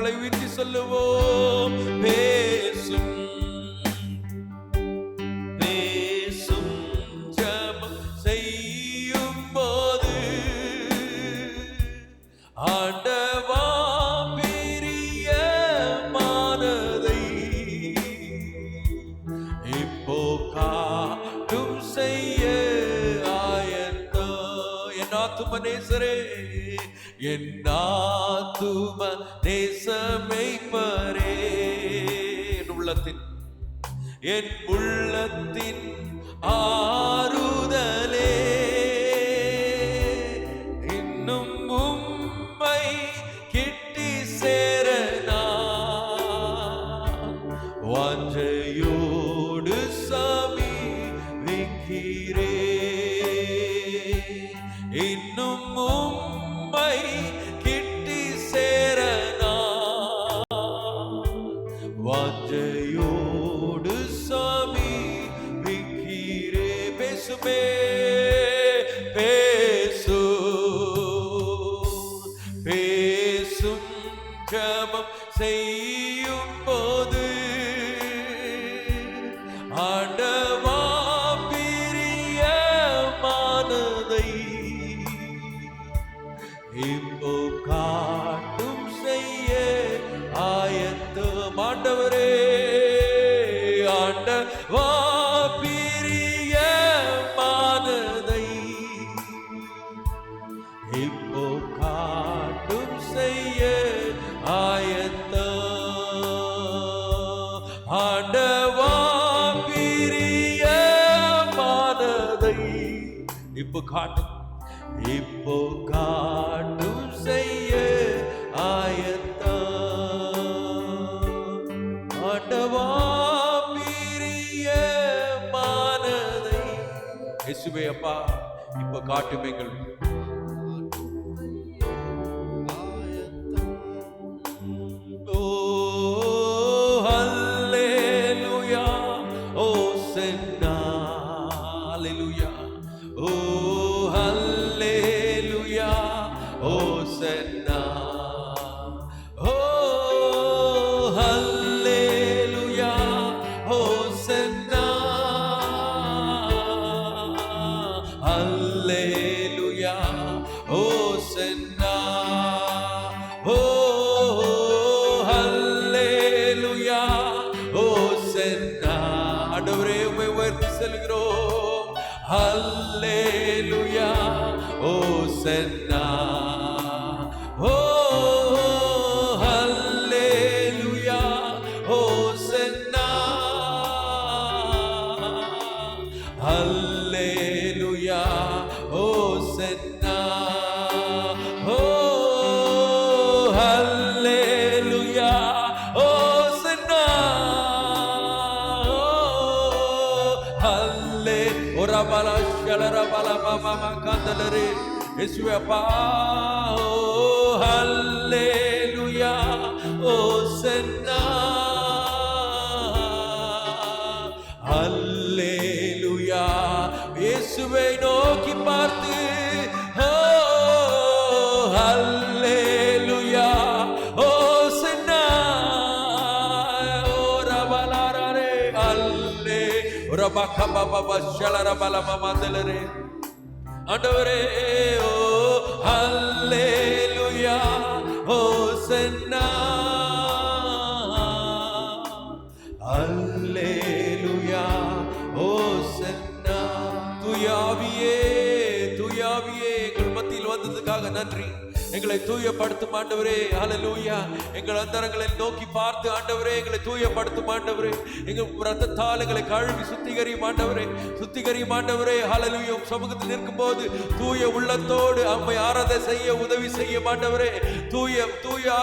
கரங்களை உயர்த்தி சொல்லுவோம். பேசும் பேசும் ஜெபம் செய்யும் போது ஆண்டவா பிரியமானதை இப்போ காட்டும் செய்ய ஆயத்தோ. என் ஆத்தும நேசரே, என் ஆத்தும நேசமேய்ப்பரே, என் உள்ளத்தின் ஆறுதலே, இன்னும் உம்மை கிட்டி சேர நான் வாஞ்சையோடு சமீபிக்கிறேன். இன்னும் உம்மை கிட்டி சேர நான் வாஞ்சையோடு சமீபிக்கிறேன். பேசுமே பேசு பேசும் ஜெபம் செய்யும் போது ஆண்டவா பிரியமானதை இப்போ காட்டும் செய்ய ஆயத்தம். ஆண்டவரே, ஆண்டவா பிரியமானதை இப்போ காட்டும் செய்ய ஆயத்தம். ஆண்டவா பிரியமானதை இப்போ காட்டும், இப்போ காட்டும் செய்ய ஆயத்தம். ஆண்டவா பிரியமானதை இயேசுவே அப்பா இப்போ காட்டும் எங்கள் Hallelujah, Hosanna, oh hallelujah, Hosanna, hallelujah, Hosanna, oh hallelujah, Hosanna, hallelujah. Ora bala shalara bala mama kandalare Yeshua pa. Oh hallelujah, Hosanna, hallelujah. Yeshua noki paarthu, oh hallelujah, Hosanna, ora bala re hallelujah. Ora baka baba shalara bala mama delare ஆண்டவரே. ஓ ஹல்லேலூயா, ஹோசன்னா, ஹல்லேலூயா, ஹோசன்னா. தூயாவியே தூயாவியே எங்கள் மத்தியில் வந்ததுக்காக நன்றி. எங்களை தூயப்படுத்தும் ஆண்டவரே. ஹல்லேலூயா. எங்கள் அந்தரங்களை நோக்கி பார்த்து ஆண்டவரே எங்களை தூயப்படுத்தும் ஆண்டவரே. எங்கள் இரத்தத்தால் எங்களை கழுவி சுத்திகரியும் ஆண்டவரே, சுத்திகரியும் ஆண்டவரே. ஹல்லேலூயா. சமூகத்தில் நிற்கும்போது தூய உள்ளத்தோடு அம்மை ஆராதனை செய்ய உதவி செய்யும் ஆண்டவரே. தூய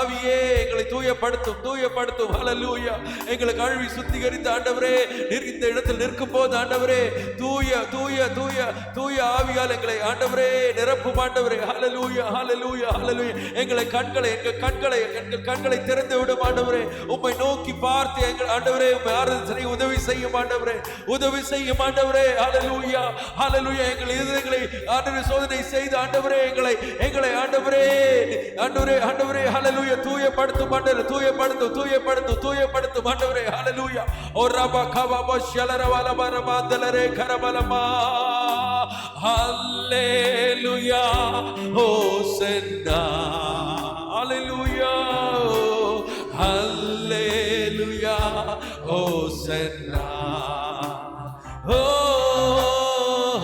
ஆவியே எங்களை தூயப்படுத்தும் தூயப்படுத்தும். ஹல்லேலூயா. எங்களை கழுவி சுத்திகரித்து ஆண்டவரே இந்த இடத்தில் நிற்கும் போது ஆண்டவரே தூய தூய தூய தூய ஆவியால் எங்களை ஆண்டவரே நிரப்பும் ஆண்டவரே. ஹல்லேலூயா ஹல்லேலூயா ஹல்லேலூயா. எங்கள் கண்களை திறந்து விடும் ஆண்டவரே. உம்மை நோக்கி பார்த்து எங்கள் ஆண்டவரே உம்மை ஆராதனை உதவி செய்யும் ஆண்டவரே, உதவி செய்யும் ஆண்டவரே. ஹல்லேலூயா ஹல்லேலூயா. எங்கள் இதயங்களை ஆண்டவரே சோதனை செய்து ஆண்டவரே எங்களை ஆண்டவரே ஆண்டவரே ஆண்டவரே ஹல்லேலூயா தூயப்படுத்தும் ஆண்டவரே, தூயப்படுத்தும் ஆண்டவரே. ஹல்லேலூயா. ஓ ரபா கபா ஷலரவல பரமாந்தலரே கரபலமா. ஹல்லேலூயா ஹோசன்னா. ஹல்லேலூயா ஹல்லேலூயா ஹோசன்னா. ஓ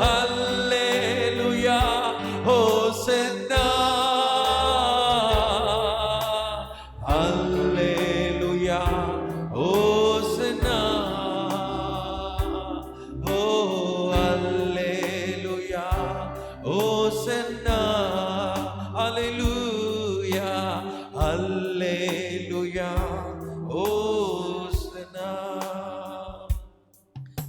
ஹல்லேலூயா ஹோசன்னா. ஹல்லேலூயா ஹோசன்னா. ஓ ஹல்லேலூயா ஹோசன்னா. ஹல்லேலூயா ஹல்லேலூயா ஹோசன்னா.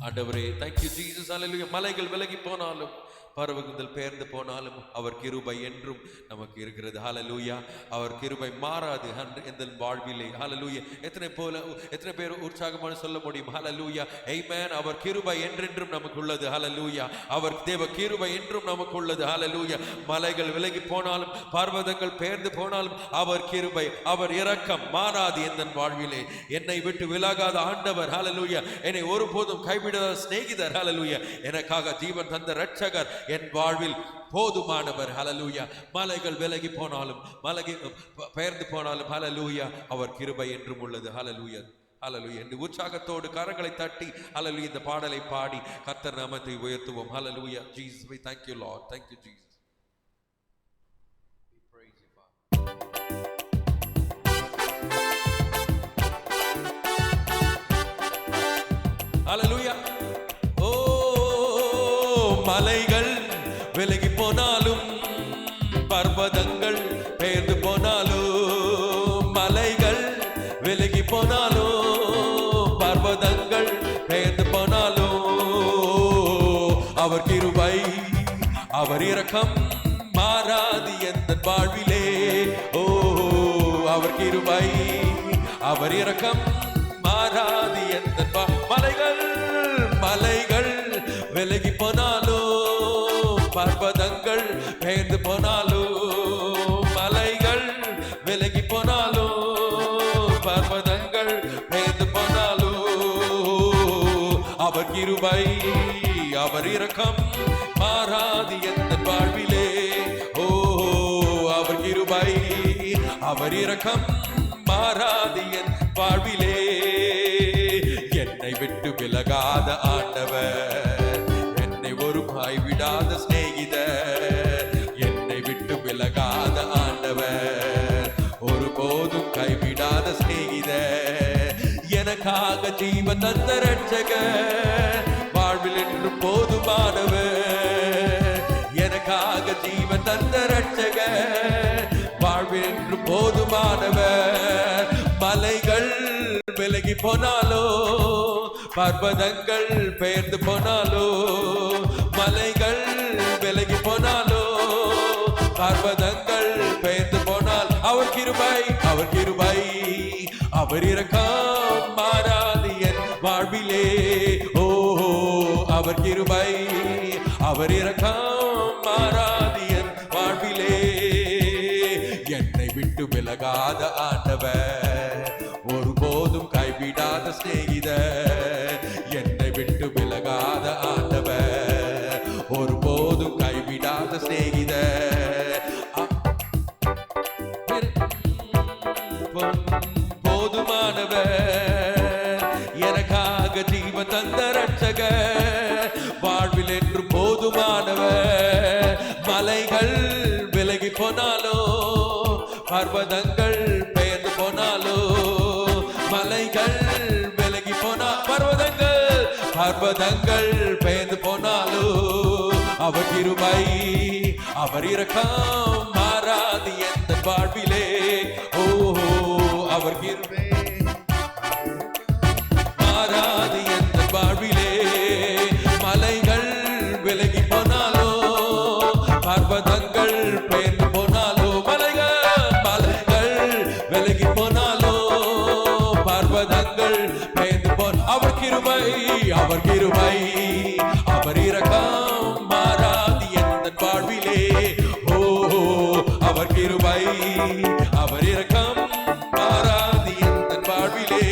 ஆண்டவரே thank you Jesus. ஹல்லேலூயா. மலைகள் விலகி போனாலும் பர்வதங்கள் பெயர்ந்து போனாலும் அவர் கிருபை என்றும் நமக்கு இருக்கிறது. ஹல்லேலூயா. அவர் கிருபை மாறாது எந்த வாழ்விலே. ஹல்லேலூயா. எத்தனை பேர் உற்சாகமான சொல்ல முடியும்? ஹல்லேலூயா ஆமென். அவர் கிருபை என்றென்றும் நமக்கு உள்ளது. ஹல்லேலூயா. அவர் தேவ கிருபை என்றும் நமக்கு உள்ளது. ஹல்லேலூயா. மலைகள் விலகி போனாலும் பர்வதங்கள் பெயர்ந்து போனாலும் அவர் கிருபை, அவர் இரக்கம் மாறாது எந்த வாழ்விலே. என்னை விட்டு விலகாத ஆண்டவர். ஹல்லேலூயா. என்னை ஒருபோதும் கைவிடாத சிநேகிதர். ஹல்லேலூயா. எனக்காக ஜீவன் தந்த இரட்சகர் என் வாழ்வில் போதுமானவர். ஹல்லேலூயா. மலைகள் விலகி போனாலும் பெயர்ந்து போனாலும் ஹல்லேலூயா அவர் கிருபை என்றும் உள்ளது. ஹல்லேலூயா ஹல்லேலூயா. என்று உற்சாகத்தோடு கரங்களை தட்டி ஹல்லேலூயா இந்த பாடலை பாடி கர்த்தர் நாமத்தை உயர்த்துவோம். ஹல்லேலூயா. Jesus, we thank you Lord. Thank you Jesus. We praise you Father. ஹல்லேலூயா. மலைகள் விலகி போனாலும் பர்வதங்கள் பெயர்ந்து போனாலும், மலைகள் விலகி போனாலும் பர்வதங்கள் பெயர்ந்து போனாலும் அவர் கிருபை அவர் இரக்கம் மாறாது எந்த வாழ்விலே. ஓ அவர் கிருபை அவர் இரக்கம் மாறாது எந்த மலைகள் விலகி போனாலும் பர்வதங்கள் பெயர்ந்து போனாலும், மலைகள் விலகி போனாலும் பர்வதங்கள் பெயர்ந்து போனாலும் அவர் கிருபை அவர் இரக்கம் மாறாது எந்த வாழ்விலே. ஓ அவர் கிருபை அவர் இரக்கம் மாறாது என் வாழ்விலே. என்னை விட்டு விலகாத ஆண்டவர், என்னை ஒரு கைவிடாத சிநேகிதர். என்னை விட்டு விலகாத ஆண்டவர், ஒருபோதும் கைவிடாத சிநேகிதர். எனக்காக ஜீவன் தந்த இரட்சகர், வாழ்வில் என்று போதுமானவர். எனக்காக ஜீவன் தந்த இரட்சகர், வாழ்வில் என்று போதுமானவர். மலைகள் விலகி போனாலோ பர்வதங்கள் பெயர்ந்து போனாலோ, மலைகள் விலகி போனாலோ பர்வதங்கள் பெயர்ந்து போனால் அவர் கிருபை அவர் இரக்கம் மாறாது என் வாழ்விலே. ஓ அவர் கிருபை அவர் இரக்கம் மாறாது என் வாழ்விலே. என்னை விட்டு விலகாத ஆண்டவர், ஒருபோதும் கைவிடாத சிநேகிதர். என்னை விட்டு விலகாத ஆண்டவர், ஒருபோதும் கைவிடாத சிநேகிதர். போதுமானவர், எனக்காக ஜீவன் தந்த இரட்சகர், வாழ்வில் என்று போதுமானவர். மலைகள் விலகி போனாலோ பர்வதங்கள் பெயர்ந்து போனாலோ, மலைகள் விலகி போனா பர்வதங்கள் பெயர்ந்து போனாலோ அவர் கிருபை அவர் இரக்கம் மாறாது எந்த வாழ்விலே. ஓ அவர் கிருபை மாறாது எந்த வாழ்விலே. மலைகள் இரக்கம் மாறாது எந்த வாழ்விலே. ஓ அவர் கிருபை அவர் இரக்கம் மாறாது எந்த வாழ்விலே.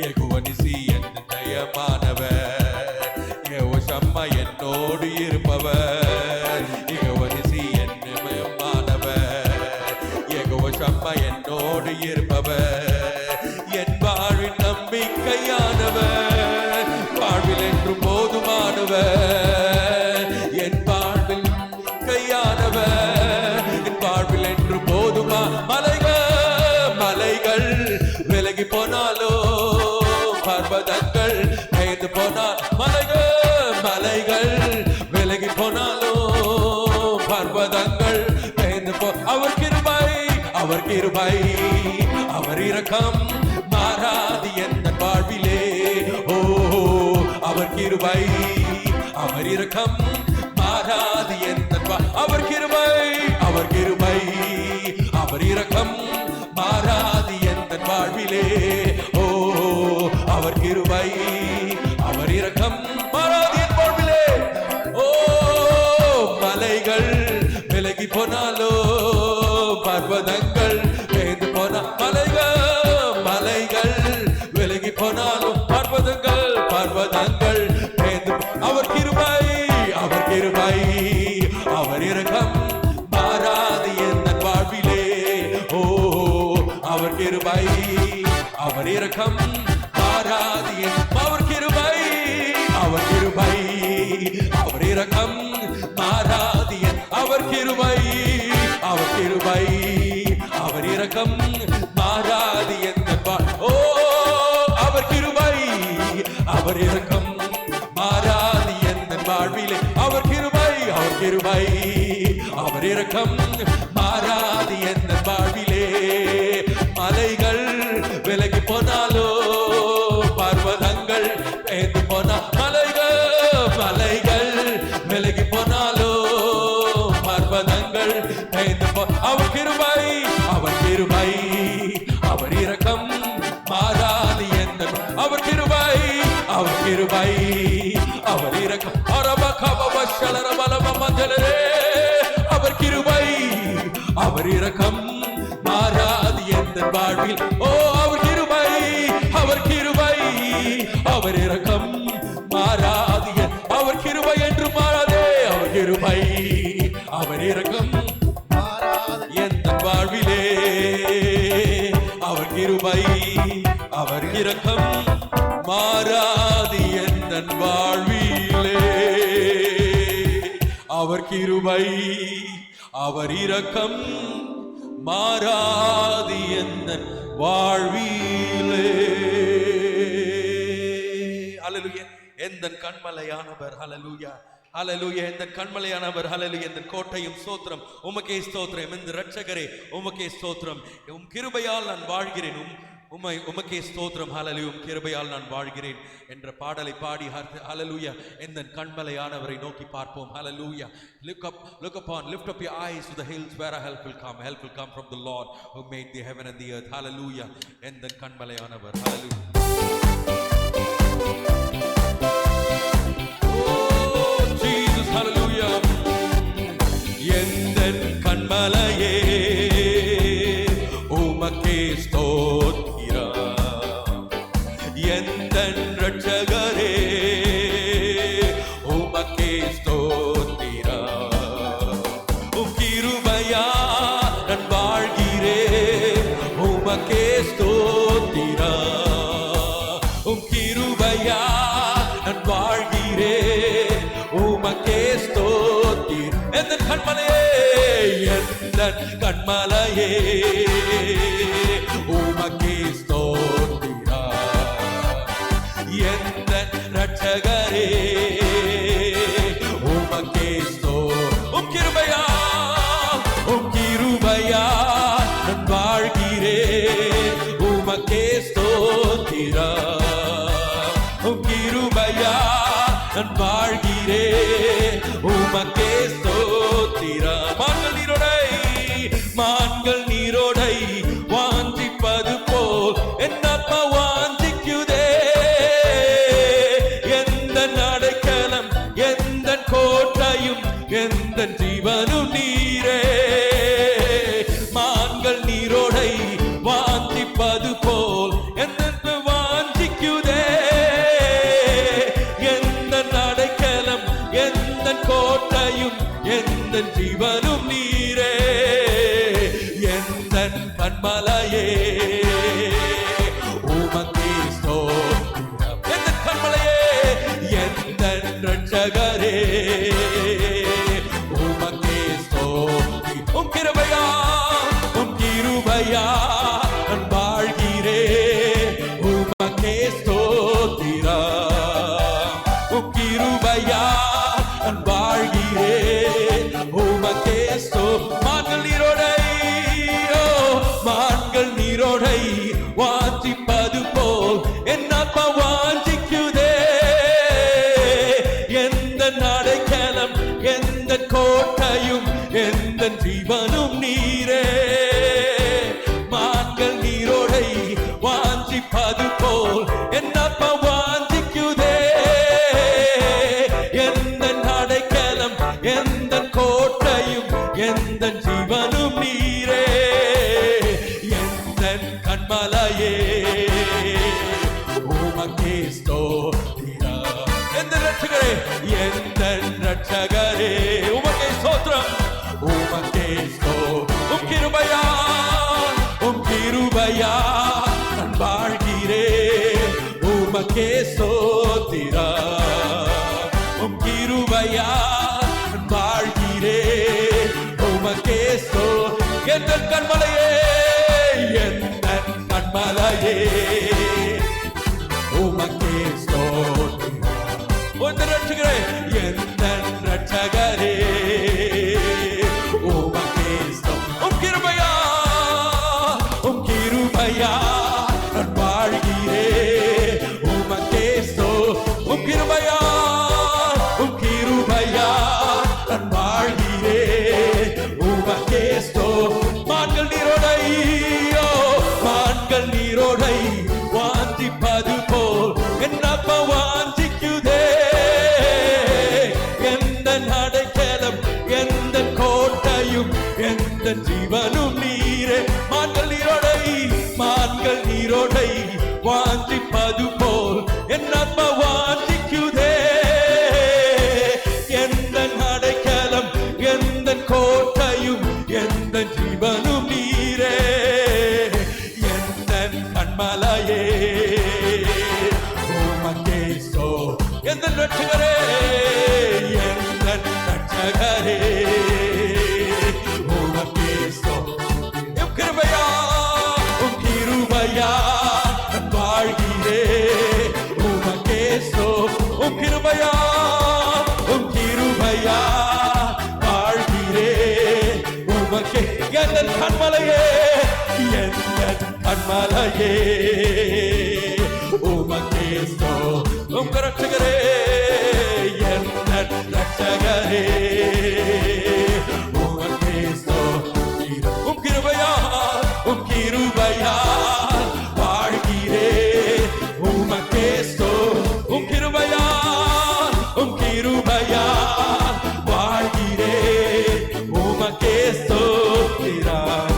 யெகோவா நிசி என் ஜெயமானவர், யெகோவா ஷம்மா என்னோடு இருப்பவர். யெகோவா நிசி என் ஜெயமானவர், யெகோவா ஷம்மா என்னோடு இருப்பவர். என் வாழ்வின் நம்பிக்கையானவர், வாழ்வில் என்றும் போதுமானவர். என் வாழ்வில் கையானவர், என் வாழ்வில் என்றும் போதுமா. மலைகள் விலகி போனாலோ, பர்வதங்கள் பெய்து போனால். மலைகள் விலகி போனாலோ, பர்வதங்கள் பெய்து போ. அவர் கிருபை அவர் இரக்கம் மாறாது எந்த வாழ்விலே. ஓ அவர் கிருபை அவர் இரக்கம் மாறாது எந்த. அவர் கிருபை அவர் இரக்கம் மாறாது எந்த வாழ்விலே. ஓ அவர் கிருபை அவர் இரக்கம் மாறாது என் வாழ்விலே. ஓ மலைகள் விலகி போனாலோ, பர்வதங்கள் பெய்து போனா. மலைகள் விலகி போனாலும் பர்வதங்கள் பெய்து. அவர் கிருபை அவர் இரக்கம் மாறாது எந்த வாழ்விலே. ஓ அவர் கிருபை அவர் இரக்கம் மாறாது. அவர் கிருபை அவர் இரக்கம் மாறாது. அவர் கிருபை அவர் இரக்கம் மாறாது எந்த. ஓ அவர் கிருபை அவர் இரக்கம் மாறாது எந்த வாழ்விலே. அவர் கிருபை அவர் இரக்கம் மாறாது எந்த வாழ்விலே. மலைகள் விலகி போனாலோ, பர்வதங்கள் பெய்து போனா. மலைகள் விலகி போனாலோ, பர்வதங்கள் பெய்து போ. அவர் கிருபை அவர் இரக்கம் மாறாது எந்த. அவர் கிருபை அவர் இரக்கம். அவர் கிருபை அவர் இரக்கம் மாறாது எந்த வாழ்வில். ஓ அவர் கிருபை அவர் இரக்கம் மாறாது. அவர் கிருபை என்று மாறாதே. அவர் கிருபை அவர் இரக்கம் எந்த வாழ்விலே. அவர் கிருபை அவர் இரக்கம் மாறாது எந்த வாழ்விலே. அவர் கிருபை அவர் இரக்கம் மாறாது எந்த வாழ்விலே. ஹல்லேலூயா. எந்தன் கண்மலையானவர். ஹல்லேலூயா ஹல்லேலூயா. எந்தன் கண்மலையானவர். ஹல்லேலூயா. எந்தன் கோட்டையும் ஸ்தோத்திரம் உமக்கே ஸ்தோத்திரம். எந்த இரட்சகரே உமக்கே ஸ்தோத்திரம். உம் கிருபையால் நான் வாழ்கிறேன். உமக்கே ஸ்தோத்திரம். ஹல்லேலூயா. கிருபையால் நான் வாழ்கிறேன் என்ற பாடலை பாடி ஹல்லேலூயா எந்தன் கண்மலையானவரை நோக்கி பார்ப்போம். ஹல்லேலூயா. Lift up your eyes to the hills where our help will come. Help will come from the Lord who made the heaven and the earth. Hallelujah. எந்தன் கண்மலையானவர். Hallelujah. Oh Jesus. Hallelujah. எந்தன் கண்மலையே உமக்கே ஸ்தோத்திரம். எந்தன் இரட்சகரே உமக்கே ஸ்தோத்திரம். உம் கிருபையா நான் வாழ்கிறேன். உமக்கே ஸ்தோத்திரம். உம் கிருபையா நான் வாழ்கிறேன். உமக்கே ஸ்தோத்திரம். எந்தன் கண்மலையே எந்தன் கண்மலையே உமக்கே ஸ்தோத்திரம். எந்தன் இரட்சகரே உமக்கே ஸ்தோத்திரம். உம் கிருபையா நான் வாழ்கிறேன். உமக்கே ஸ்தோத்திரம். உம் கிருபையா நான் வாழ்கிறேன். உமக்கே ஸ்தோத்திரம். மான்கள் நீரோடை வாஞ்சிப்பது போல் என் ஆத்மா வாஞ்சிக்குதே. எந்த அடைக்கலம் எந்த ஜீவனும் நீரே. மான்கள் நீரோடை வாஞ்சிப்பது போல் என்னென்று வாஞ்சிக்குதே. எந்த அடைக்கலம் எந்த கோட்டையும் எந்த ஜீவனும் நீரே. எந்த கண்மலையே உமக்கே ஸ்தோத்திரம். எந்த கண்மலையே எந்த இரட்சகரே உமக்கே ஸ்தோத்திரம். உம் கிருபையா உம் கிருபையா நான் வாழ்கிறேன் உமக்கே ஸ்தோத்திரம். உம் கிருபையா நான் வாழ்கிறேன் உமக்கே ஸ்தோத்திரம். மான்கள் நீரோடை மான்கள் நீரோடை வாஞ்சிப்பது போல் என் ஆத்மா வாஞ்சிக்குதே. எந்த அடைக்கலம் எந்த கோட்டையும் எந்த ஜீவனும் நீரே. மான்கள் நீரோடை வாஞ்சிப்பது போல் என் ஆத்மா வாஞ்சிக்குதே. எந்த அடைக்கலம் எந்த கோட்டையும் எந்த ஜீவனும் நீரே. எந்த கண்மலையே உமக்கே ஸ்தோத்திரம். எந்த இரட்சகரே எந்த இரட்சகரே உமக்கே ஸ்தோத்திரம். உமக்கே ஸ்தோத்திரம். உம் கிருபையா உம் கிருபையா நான் வாழ்கிறேன் உமக்கே ஸ்தோத்திரம். உம் கிருபையா நான் வாழ்கிறேன் உமக்கே ஸ்தோத்திரம். எந்த கண்மலையே எந்த கண்மலையே உமக்கே ஸ்தோத்திரம். எந்த இரட்சகரே எந்த இரட்சகரே உமக்கே ஸ்தோத்திரம். உம் கிருபையா உம் கிருபையா நான் வாழ்கிறேன் உமக்கே ஸ்தோத்திரம். உம் கிருபையா உம் கிருபையா நான் வாழ்கிறேன் உமக்கே ஸ்தோத்திரம். மான்கள் நீரோடை மான்கள் நீரோடை வாஞ்சிப்பது போல் என் ஆத்மா வாஞ்சிக்குதே. எந்த அடைக்கலம் எந்த கோட்டையும் எந்த ஜீவனும் நீரே. மான்கள் நீரோடை வாஞ்சிப்பது போல் என் ஆத்மா வாஞ்சிக்குதே. எந்த அடைக்கலம் எந்த கோட்டையும் எந்த ஜீவனும் நீரே. எந்த கண்மலையே உமக்கே ஸ்தோத்திரம். எந்த இரட்சகரே எந்த இரட்சகரே உமக்கே ஸ்தோத்திரம். உம் கிருபையா உம் கிருபையா நான் வாழ்கிறேன் உமக்கே ஸ்தோத்திரம். உம் கிருபையா உம் கிருபையா வாழ்கிறேன் உமக்கே. எந்த கண்மலையே எந்த கண்மலையே உமக்கே ஸ்தோத்திரம். உம் இரட்சகரே எந்த இரட்சகரே உமக்கே ஸ்தோத்திரம். உம் கிருபையா உம் கிருபையா வாழ்கிறேன் உமக்கே ஸ்தோத்திரம். உம் கிருபையா உம் கிருபையா வாழ்கிறேன் உமக்கே ஸ்தோத்திரம்.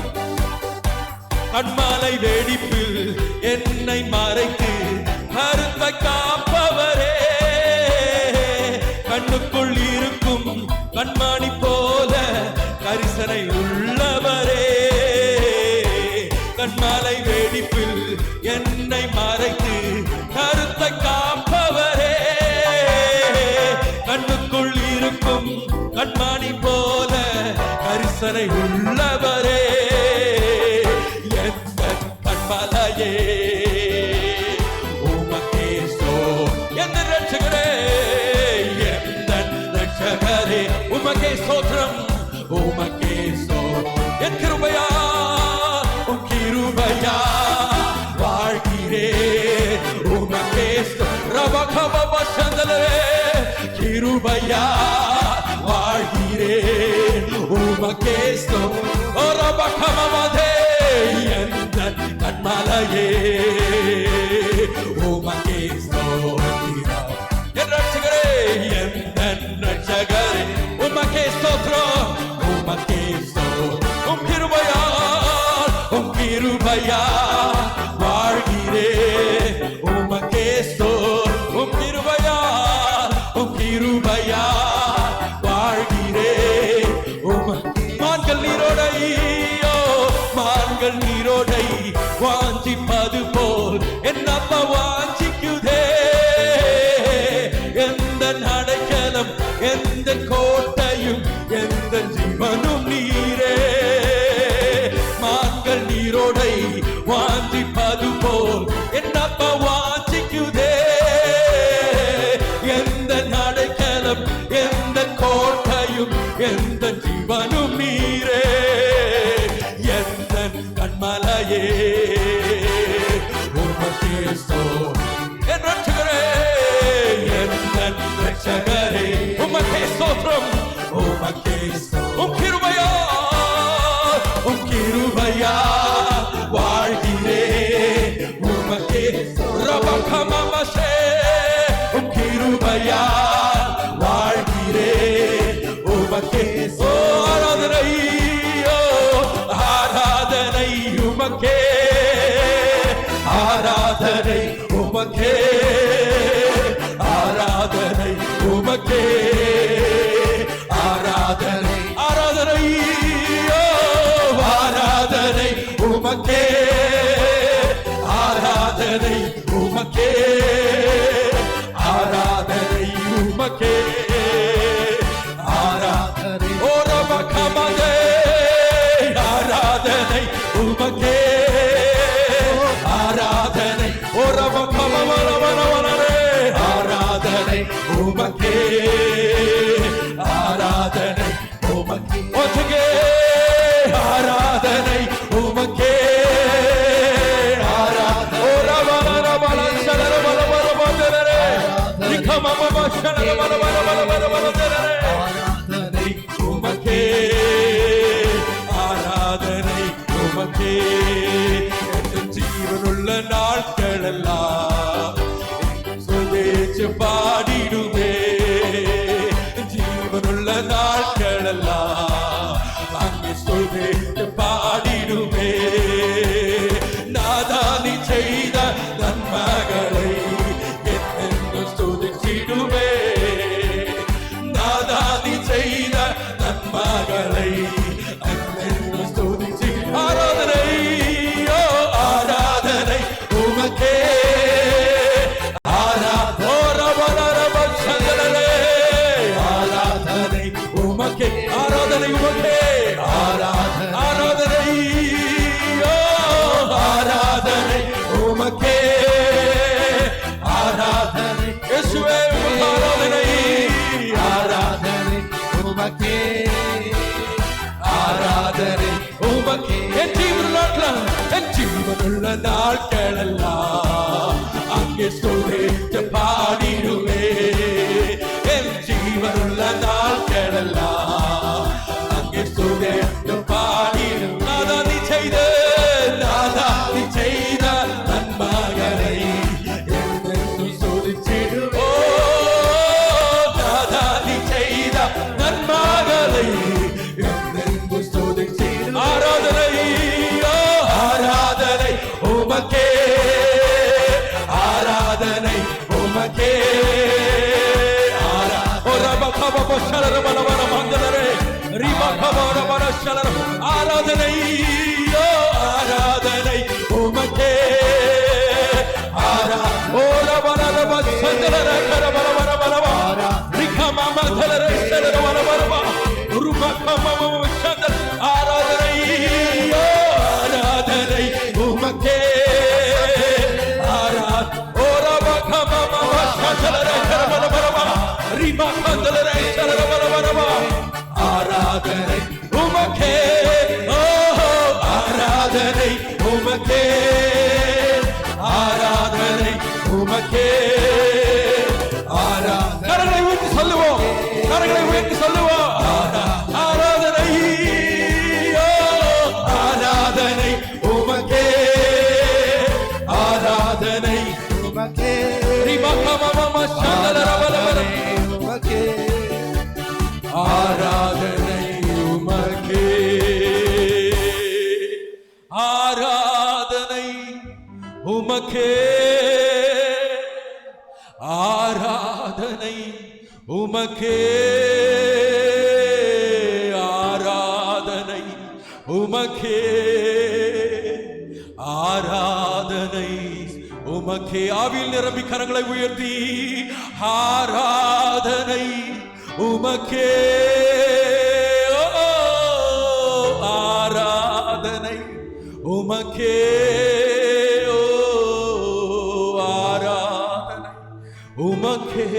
கண்மாலை வெடிப்பில் என்னை மறைத்து கருத்தை காப்பவரே. கண்ணுக்குள் இருக்கும் கண்மணி போல கரிசனை உள்ளவரே. கண்மாலை வெடிப்பில் என்னை மறைத்து கருத்தை காப்பவரே. கண்ணுக்குள் இருக்கும் கண்மணி போல கரிசனை உள்ளவரே. எந்த கண்மலையே உமக்கே ஸ்தோத்திரம். எந்த இரட்சகரே எந்த இரட்சகரே உமக்கே ஸ்தோத்திரம். உமக்கே ஸ்தோத்திரம். என் கிருபையா உம் கிருபையா வாழ்கிறேன் உமக்கே ஸ்தோத்திரம். ரபகபபசந்தலே கிருபையா வாழ்கிறேன் உமக்கே ஸ்தோத்திரம். ஓ ரபகமமதே எந்த கண்மலையே உமக்கே ஸ்தோத்திரம். என் இரட்சகரே எந்த இரட்சகரே உமக்கே ஸ்தோத்திரம். எந்த கோட்டையும் எந்த ஜீவனும் நீரே. மான்கள் நீரோடை வாஞ்சிப்பது போல் என்னப்பா வாஞ்சிக்குதே. எந்த நடைக்கலம் எந்த கோட்டையும் எந்த ஜீவனும் நீரே. எந்த கண்மலையே உமக்கே ஸ்தோத்திரம். என் ரட்சகரே எந்த ரட்சகரே உமக்கே ஸ்தோத்திரம். உமக்கே ஸ்தோத்திரம். கிருபையா வாழ்கிறே உமக்கே. ரபகமமசே கிருபையா வாழ்கிறே உமக்கே. ஆராதனை ஆராதனை உமக்கே. ஆராதனை உமக்கே. ஆராதனை உமக்கே. ஆராதனை ஆராதனை ஆராதனை உமக்கே. ஆராதனை உமக்கே. ஆராதனை உமக்கே. ஆராதனை ஓரபகமதே. ஆராதனை உமக்கே. ஆராதனை ஓரபகமவரவரவரே. ஆராதனை உமக்கே. ஆராதனை உமக்கே. ஒதுங்கே ஆராதனை உமக்கே. ஆராதனை உமக்கே. ஆராதனை உமக்கே. ஜீவனுள்ள நாட்களெல்லாம் சுதேச்சு பாடிடுவே. ஜீவனுள்ள நாட்களெல்லாம் அங்கே சுதேச்சு பாடிடுவே. நாதானி செய்த நன்மகளை என்னென்று ஸ்துதிச்சிடுவே. நாதானி செய்த நன்மகளை என்னென்று ஸ்துதிச்சி. ஆராதனை ஆராதனை உமக்கே. ஆராதனை உமக்கே. ஆராதனை உமக்கே. ஆராதனை ஆராதனை உமக்கே. ஆராதனை இயேசுவே ஆராதனை. ஆராதனை உமக்கே. ஆராதனை உமக்கே. என் ஜீவனுள்ள நாட்களெல்லாம் அங்கே ஸ்துதித்து பாடிடுவே. என் ஜீவனுள்ள நாட்களெல்லாம் அங்கே ஸ்துதித்து பாடிடும். நாதானி செய்த நாதானி செய்த நன்மகளை என்னென்று ஸ்துதிச்சிடுவே. நாதானி செய்த நன்மகளை என்னென்று ஸ்துதிச்சிடுவே. ஆராதனை ஆராதனை உமக்கே. ஆராதனை உமக்கே. ஆராதனை ஆராதனை உமக்கே. ஆராதனை ஆராதனை உமக்கே. ஆராதனை உமக்கே. ஆராதனை உமக்கே. ஆராதனை உமக்கே. கரங்களை உயர்த்தி சொல்லுவோம். கரங்களை உயர்த்தி சொல்லுவோம். ஆராதனை ஆராதனை உமக்கே. ஆராதனை உமக்கே. ஆராதனை உமக்கே. ஆராதனை உமக்கே. ஆராதனை உமக்கே. ஆராதனை உமக்கே. ஆராதனை உமக்கே. ஆவியில் நிரம்பி கரங்களை உயர்த்தி ஆராதனை உமக்கே ஆராதனை, உமக்கே ஆராதனை, உமக்கே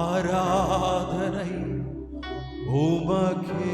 ஆராதனை, உமக்கே.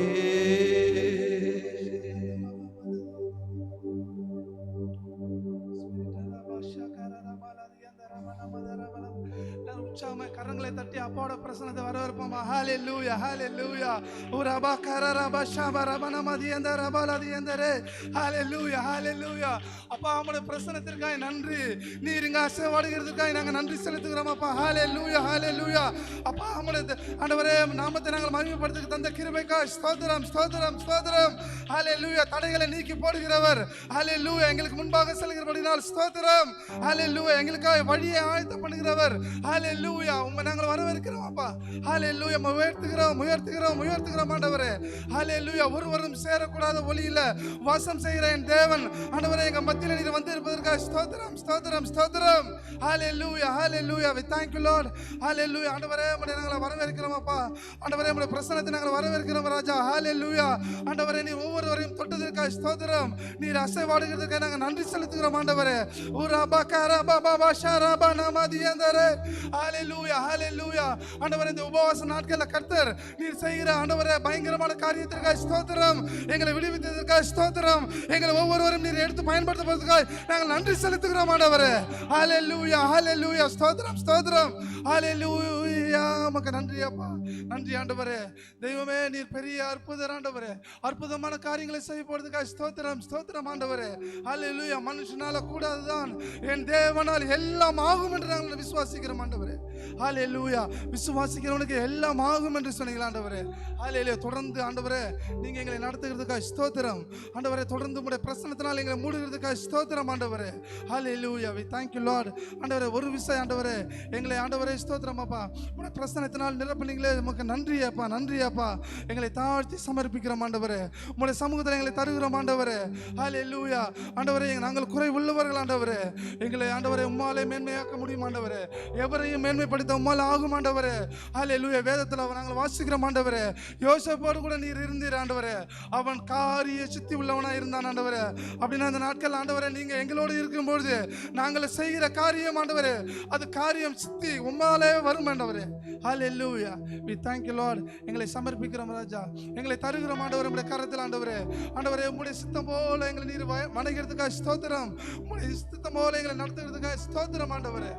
கரங்களை தட்டி அப்பாவோட பிரசன்னத்தை வரவேற்போமா. ஹல்லேலூயா ஹல்லேலூயா. உரபா கரரபா ஷபா ரபனமதியந்த ரபலதியந்தரே. ஹல்லேலூயா ஹல்லேலூயா. அப்பா உம்முடைய பிரசன்னத்திற்காக நன்றி. நீர் இங்க ஆசீர்வாதத்திற்காக நாங்கள் நன்றி செலுத்துகிறோம் அப்பா. ஹல்லேலூயா ஹல்லேலூயா. அப்பா உம்முடைய ஆண்டவரே நாமத்தை நாங்கள் மகிமைப்படுத்த தந்த கிருபைக்காக ஸ்தோத்திரம் ஸ்தோத்திரம் ஸ்தோத்திரம். ஹல்லேலூயா. தடைகளை நீக்கி போடுகிறவர். ஹல்லேலூயா. எங்களுக்கு முன்பாக செல்கிறபடினால் ஸ்தோத்திரம். ஹல்லேலூயா. எங்களுக்காக வழியை ஆயத்தம் பண்ணுகிறவர். ஹல்லேலூயா. உம்மை நாங்கள் வரவேற்கிறோம் அப்பா. ஹல்லேலூயா. உயர்த்துகிறோம் உயர்த்துகிறோம் உயர்த்துகிறோம் ஆண்டவரே. ஹல்லேலூயா. ஒருவரும் சேரக்கூடாத ஒளியில வாசம் செய்கிற என் தேவன் ஆண்டவரே எங்க மத்தியில நீர் வந்து இருப்பதற்காக ஸ்தோத்திரம் ஸ்தோத்திரம் ஸ்தோத்திரம். ஹல்லேலூயா ஹல்லேலூயா. we thank you lord. ஹல்லேலூயா. ஆண்டவரே உம்மை நாங்கள் வரவேற்கிறோம் அப்பா. ஆண்டவரே உம்முடைய பிரசன்னத்தை நாங்கள் வரவேற்கிறோம் ராஜா. ஹல்லேலூயா. ஆண்டவரே நீர் ஒவ்வொருவரையும் தொட்டதற்காக ஸ்தோத்திரம். நீர் அசைவாடுகிறதுக்காக நாங்கள் நன்றி செலுத்துகிறோம் ஆண்டவரே. உரபா கரபா பாபா ஷரபா நமதியந்தரே. ஹல்லேலூயா ஹல்லேலூயா. ஆண்டவரே இந்த உபவாச நாட்கள்ல கர்த்தர் நீர் செய்கிற ஆண்டவரே பயங்கரமான காரியத்திற்காக ஸ்தோத்திரம். எங்களை விடுவித்ததற்காக ஸ்தோத்திரம். எங்களை ஒவ்வொருவரும் நீர் எடுத்து பயன்படுத்துவதற்காக நாங்கள் நன்றி செலுத்துகிறோம் ஆண்டவரே. ஹல்லேலூயா ஹல்லேலூயா. ஸ்தோத்திரம் ஸ்தோத்திரம். ஹல்லேலூயா. உமக்கு நன்றி அப்பா. நன்றி ஆண்டவரே. தெய்வமே நீர் பெரிய அற்புதர் ஆண்டவரே. அற்புதமான காரியங்களை செய்ய போறதுக்காக ஸ்தோத்திரம் ஸ்தோத்திரம் ஆண்டவரே. ஹல்லேலூயா. மனுஷனால கூடாதுதான் என் தேவனால் எல்லாம் ஆகும் என்று நாங்கள் விசுவாசிக்கிறோம் ஆண்டவரே. ஹல்லேலூயா. விசுவாசிக்கிறவனுக்கு எல்லாம் ஆகும் என்று சொன்னீங்க ஆண்டவரே. ஹல்லேலூயா. தொடர்ந்து ஆண்டவரே நீங்க எங்களை நடத்துகிறதுக்காக ஸ்தோத்திரம் ஆண்டவரே. தொடர்ந்து உம்முடைய பிரசன்னத்தினால் எங்களை மூடுகிறதுக்காக ஸ்தோத்திரம் ஆண்டவரே. ஹல்லேலூயா. we thank you lord. ஆண்டவரே ஒரு விஷயம் ஆண்டவரே எங்களை ஆண்டவரே ஸ்தோத்திரம் அப்பா. உம்முடைய பிரசன்னத்தினால் நிரப்பினீங்களே உமக்கு நன்றி அப்பா நன்றி அப்பா. எங்களை தாழ்த்தி சமர்ப்பிக்கிறோம் ஆண்டவரே. உம்முடைய சமூகத்தில் எங்களை தருகிறோம் ஆண்டவரே. ஹல்லேலூயா. ஆண்டவரே நாங்கள் குறை உள்ளவர்கள் ஆண்டவரே. எங்களை ஆண்டவரே உம்மாலே மேன்மையாக்க முடியும் ஆண்டவரே. எவரையும் மேன்மைப்படுத்த உம்மால் ஆகும் ஆண்டவரே. ஹல்லேலூயா. வேதத்தில் நாங்கள் வாசிக்கிறோம் ஆண்டவரே. யோசேப்போடு கூட நீர் இருந்தீர் ஆண்டவரே. அவன் காரிய சித்தி உள்ளவனா இருந்தான் ஆண்டவரே. அப்படின்னா அந்த நாட்கள் ஆண்டவரே நீங்க எங்களோடு இருக்கும்போது நாங்கள் செய்கிற காரியம் ஆண்டவரே அது காரியம் சித்தி உம்மாலே வரும் ஆண்டவரே. ஹல்லேலூயா. we thank you lord. எங்களை சமர்ப்பிக்கிறோம் ராஜா. எங்களை தருகிறோம் ஆண்டவரே உம்முடைய கரத்தில் ஆண்டவரே. ஆண்டவரே உம்முடைய சித்தம் போல எங்களை நீர் வணங்குகிறதுக்காக ஸ்தோத்திரம். உம்முடைய சித்தம் போல எங்களை நடத்துகிறதுக்காக ஸ்தோத்திரம் ஆண்டவரே.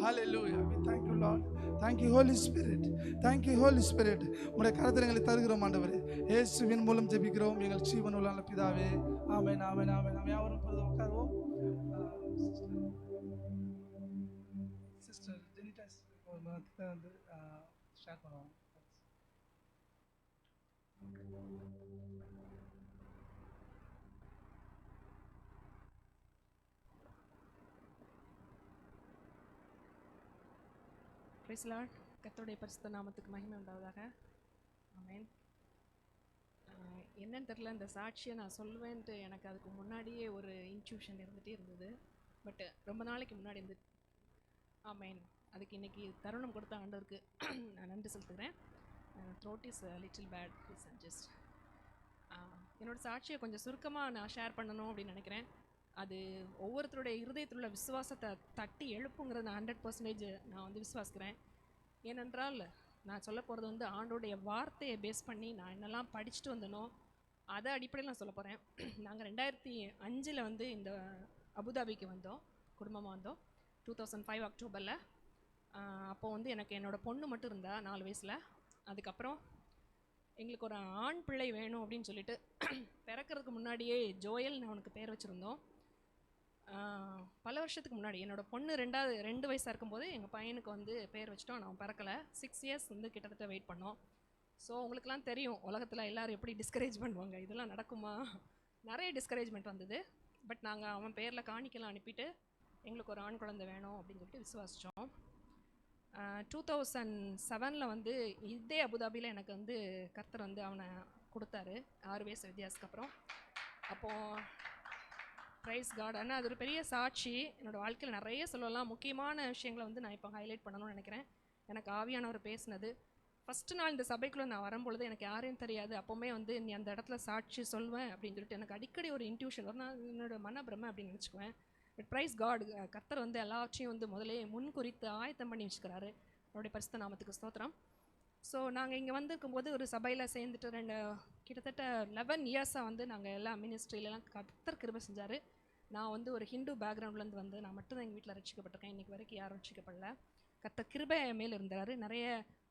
ஹல்லேலூயா. we thank you lord. thank you holy spirit. thank you holy spirit. உம்முடைய கரத்தில் எங்களை தருகிறோம் ஆண்டவரே. இயேசுவின் மூலம் ஜெபிக்கிறோம் எங்கள் ஜீவனுள்ள நல்ல பிதாவே. ஆமென் ஆமென் ஆமென். நாம் யாவரும் உட்காருவோம். சிஸ்டர் ஜெனிடாஸ் வந்து ஷேர் பண்ணுவோம். Praise lord. கர்த்தருடைய பரிசுத்த நாமத்துக்கு மகிமை உண்டாவதாக. ஆமென். என்னன்னு தெரியல, இந்த சாட்சியை நான் சொல்லுவேன்ட்டு எனக்கு அதுக்கு முன்னாடியே ஒரு இன்ட்யூஷன் இருந்துகிட்டே இருந்தது. பட் ரொம்ப நாளைக்கு முன்னாடி இருந்து ஆமென். அதுக்கு இன்றைக்கி தருணம் கொடுத்த ஆண்டவருக்கு நான் நன்றி செலுத்துகிறேன். Throat is little bad please adjust. என்னோடய சாட்சியை கொஞ்சம் சுருக்கமாக நான் ஷேர் பண்ணணும் அப்படின்னு நினைக்கிறேன். அது ஒவ்வொருத்தருடைய இருதயத்தில் உள்ள விசுவாசத்தை தட்டி எழுப்புங்கிறது நான் 100% நான் வந்து விசுவாசிக்கிறேன். ஏனென்றால் நான் சொல்ல போகிறது வந்து ஆண்டோடைய வார்த்தையை பேஸ் பண்ணி நான் என்னெல்லாம் படிச்சுட்டு வந்தனோ அதை அடிப்படையில் நான் சொல்ல போகிறேன். நாங்கள் 2005 வந்து இந்த அபுதாபிக்கு வந்தோம், குடும்பமாக வந்தோம் 2005 அக்டோபரில். அப்போது வந்து எனக்கு என்னோடய பொண்ணு மட்டும் இருந்தா 4 வயசில். அதுக்கப்புறம் எங்களுக்கு ஒரு ஆண் பிள்ளை வேணும் அப்படின்னு சொல்லிட்டு பிறக்கிறதுக்கு முன்னாடியே ஜோயல்னு அவனுக்கு பேர் வச்சுருந்தோம். பல வருஷத்துக்கு முன்னாடி என்னோடய பொண்ணு 2 வயசாக இருக்கும்போது எங்கள் பையனுக்கு வந்து பேர் வச்சுட்டோம். அவன் பிறக்கலை. 6 இயர்ஸ் வந்து கிட்டத்தட்ட வெயிட் பண்ணோம். ஸோ உங்களுக்குலாம் தெரியும் உலகத்தில் எல்லோரும் எப்படி டிஸ்கரேஜ் பண்ணுவாங்க. இதெல்லாம் நடக்குமா? நிறைய டிஸ்கரேஜ்மெண்ட் வந்தது. பட் நாங்கள் அவன் பேரில் காணிக்கலாம் அனுப்பிட்டு எங்களுக்கு ஒரு ஆண் குழந்தை வேணும் அப்படின்னு சொல்லிட்டு விசுவாசித்தோம். 2007 வந்து இதே அபுதாபியில் எனக்கு வந்து கர்த்தர் வந்து அவனை கொடுத்தாரு 6 வயசு வித்தியாசத்துக்கு அப்புறம். அப்போது ப்ரைஸ் காட். ஆனால் அது ஒரு பெரிய சாட்சி. என்னோடய வாழ்க்கையில் நிறைய சொல்லலாம். முக்கியமான விஷயங்களை வந்து நான் இப்போ ஹைலைட் பண்ணணும்னு நினைக்கிறேன். எனக்கு ஆவியானவர் பேசினது. ஃபஸ்ட்டு நாள் இந்த சபைக்குள்ளே நான் வரும்பொழுது எனக்கு யாரையும் தெரியாது. அப்போவுமே வந்து நீ அந்த இடத்துல சாட்சி சொல்வேன் அப்படின்னு சொல்லிட்டு எனக்கு அடிக்கடி ஒரு இன்ட்யூஷன் வரும். நான் என்னோட மனப்பிரமை அப்படின்னு நினச்சிக்குவேன். பட் ப்ரைஸ் காட், கர்த்தர் வந்து எல்லாவற்றையும் வந்து முதலே முன்குறித்து ஆயத்தம் பண்ணி வச்சுக்கிறாரு. அவருடைய பரிசுத்த நாமத்துக்கு ஸ்தோத்திரம். ஸோ நாங்கள் இங்கே வந்திருக்கும்போது ஒரு சபையில் சேர்ந்துட்டு கிட்டத்தட்ட 11 இயர்ஸாக வந்து நாங்கள் எல்லா மினிஸ்ட்ரியிலலாம் கர்த்தர் கிருபை செஞ்சார். நான் வந்து ஒரு ஹிந்து பேக்ரவுண்ட்லேருந்து வந்து நான் மட்டும்தான் எங்கள் வீட்டில் ரட்சிக்கப்பட்டிருக்கேன். இன்றைக்கி வரைக்கும் யாரும் ரட்சிக்கப்படல. கர்த்தர் கிருபை மேல் இருந்தார். நிறைய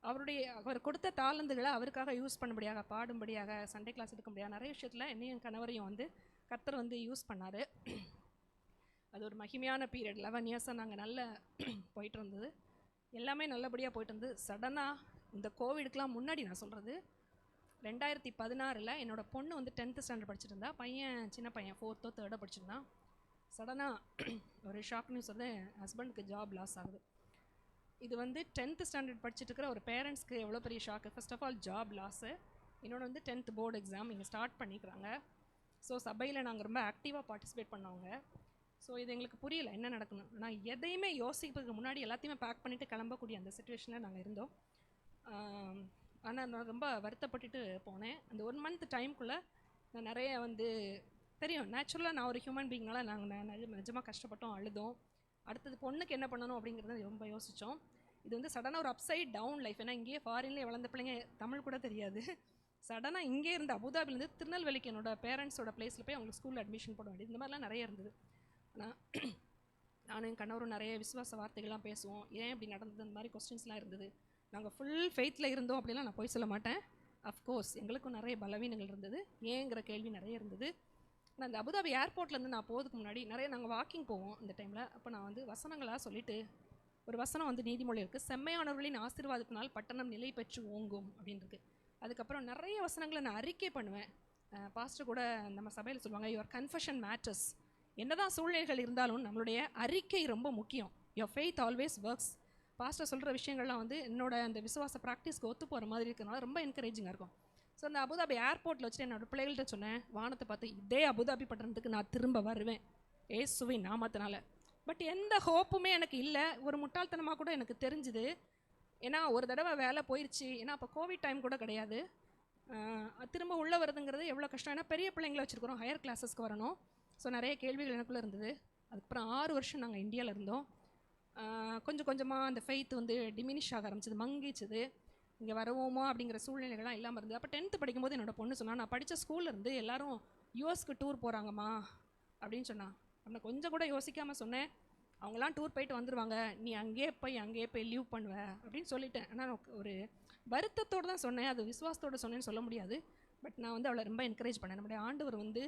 அவர் கொடுத்த தாளந்துகளை அவருக்காக யூஸ் பண்ணும்படியாக, பாடும்படியாக, சண்டே கிளாஸ் எடுக்க முடியாது, நிறைய விஷயத்தில் என்னையும் கணவரையும் வந்து கர்த்தர் வந்து யூஸ் பண்ணார். அது ஒரு மகிமையான பீரியட். 11 இயர்ஸாக நாங்கள் நல்ல போயிட்டு இருந்தது. எல்லாமே நல்லபடியாக போயிட்டு இருந்தது. சடனாக இந்த கோவிடுக்கெலாம் முன்னாடி நான் சொல்கிறது 2016 என்னோடய பொண்ணு வந்து 10th ஸ்டாண்டர்ட் படிச்சுட்டு இருந்தா. சின்ன பையன் 4th or 3rd படிச்சுருந்தான். சடனாக ஒரு ஷாக் நியூஸ் வந்து ஹஸ்பண்டுக்கு ஜாப் லாஸ் ஆகுது. இது வந்து 10th ஸ்டாண்டர்ட் படிச்சுட்டு இருக்கிற ஒரு பேரண்ட்ஸ்க்கு எவ்வளோ பெரிய shock. First of all job loss, இன்னொன்று வந்து 10th போர்டு எக்ஸாம் இங்கே ஸ்டார்ட் பண்ணிக்கிறாங்க. ஸோ சபையில் நாங்கள் ரொம்ப ஆக்டிவாக பார்ட்டிசிபேட் பண்ணவங்க. ஸோ இது எங்களுக்கு புரியல என்ன நடக்கணும். ஆனால் எதையுமே யோசிக்கிறதுக்கு முன்னாடி எல்லாத்தையுமே பேக் பண்ணிவிட்டு கிளம்பக்கூடிய அந்த சுச்சுவேஷனில் நாங்கள் இருந்தோம். ஆனால் நான் ரொம்ப வருத்தப்பட்டுட்டு போனேன். அந்த 1 month டைம்குள்ளே நான் நிறைய வந்து தெரியும், நேச்சுரலாக நான் ஒரு ஹியூமன் பீயிங்னால நாங்கள் நிஜமாக கஷ்டப்பட்டோம், அழுதோம். அடுத்தது பொண்ணுக்கு என்ன பண்ணணும் அப்படிங்கிறத ரொம்ப யோசித்தோம். இது வந்து சடனாக ஒரு அப்சைட் டவுன் லைஃப். ஏன்னா இங்கேயே ஃபாரின்லேயே வளர்ந்த பிள்ளைங்க தமிழ் கூட தெரியாது. சடனாக இங்கே இருந்து அபுதாபிலேருந்து திருநெல்வேலிக்கு என்னோட பேரண்ட்ஸோட பிளேஸில் போய் அவங்களுக்கு ஸ்கூலில் அட்மிஷன் போட வேண்டியது, இந்த மாதிரிலாம் நிறைய இருந்தது. ஆனால் நானும் என் கணவரும் நிறைய விசுவாச வார்த்தைகள்லாம் பேசுவோம். ஏன் இப்படி நடந்தது, அந்த மாதிரி கொஸ்டின்ஸ்லாம் இருந்தது. நாங்கள் ஃபுல் ஃபெய்த்தில் இருந்தோம் அப்படிலாம் நான் போய் சொல்ல மாட்டேன். அஃப்கோர்ஸ் எங்களுக்கும் நிறைய பலவீனங்கள் இருந்தது, ஏங்கிற கேள்வி நிறைய இருந்தது. நான் அந்த அபுதாபி ஏர்போர்ட்லேருந்து நான் போகிறதுக்கு முன்னாடி நிறைய நாங்கள் வாக்கிங் போவோம் அந்த டைமில். அப்போ நான் வந்து வசனங்களாக சொல்லிவிட்டு, ஒரு வசனம் வந்து நீதிமொழி இருக்குது, செம்மையானவர்களின் ஆசீர்வாதத்தினால் பட்டணம் நிலை பெற்று ஓங்கும் அப்படின்றது. அதுக்கப்புறம் நிறைய வசனங்களை நான் அறிக்கை பண்ணுவேன். பாஸ்டர் கூட நம்ம சபையில் சொல்லுவாங்க, யுவர் கன்ஃபெஷன் மேட்டர்ஸ். என்னதான் சூழ்நிலைகள் இருந்தாலும் நம்மளுடைய அறிக்கை ரொம்ப முக்கியம். Your faith always works. Pastor சொல்கிற விஷயங்கள்லாம் வந்து என்னோட அந்த விசுவாச ப்ராக்டிஸ்க்கு ஒத்து போகிற மாதிரி இருக்கிறனால ரொம்ப என்கரேஜிங்காக இருக்கும். ஸோ அந்த அபுதாபி ஏர்போர்ட்டில் வச்சுட்டு என்னோடய பிள்ளைகள்கிட்ட சொன்னேன், வானத்தை பார்த்து இதே அபுதாபி பட்டணத்துக்கு நான் திரும்ப வருவேன் இயேசுவின் நாமத்தினால. பட் எந்த ஹோப்புமே எனக்கு இல்லை. ஒரு முட்டாள்தனமாக கூட எனக்கு தெரிஞ்சுது. ஏன்னா ஒரு தடவை வேலை போயிடுச்சு. ஏன்னா அப்போ கோவிட் டைம் கூட கிடையாது. திரும்ப உள்ளே வருதுங்கிறது எவ்வளோ கஷ்டம். ஏன்னா பெரிய பிள்ளைங்களை வச்சுருக்கிறோம், ஹையர் கிளாஸஸ்க்கு வரணும். ஸோ நிறைய கேள்விகள் எனக்குள்ளே இருந்தது. அதுக்கப்புறம் 6 வருஷம் நாங்கள் இந்தியாவில் இருந்தோம். கொஞ்சம் கொஞ்சமாக அந்த ஃபெய்த் வந்து டிமினிஷ் ஆக ஆரம்பிச்சது, மங்கிச்சுது. இங்கே வரவோமா அப்படிங்கிற சூழ்நிலைகள்லாம் இல்லாமல் இருந்தது. அப்போ 10th படிக்கும்போது என்னோடய பொண்ணு சொன்னால், நான் படித்த ஸ்கூலில் இருந்து எல்லாரும் யூஎஸ்க்கு டூர் போகிறாங்கம்மா அப்படின்னு சொன்னான். நான் கொஞ்சம் கூட யோசிக்காமல் சொன்னேன், அவங்களாம் டூர் போயிட்டு வந்துடுவாங்க, நீ அங்கேயே போய் லீவ் பண்ணுவ அப்படின்னு சொல்லிட்டேன். ஆனால் ஒரு வருத்தத்தோடு தான் சொன்னேன், அது விசுவாசத்தோடு சொன்னேன்னு சொல்ல முடியாது. பட் நான் வந்து அவளை ரொம்ப என்கரேஜ் பண்ணேன். நம்முடைய ஆண்டவர் வந்து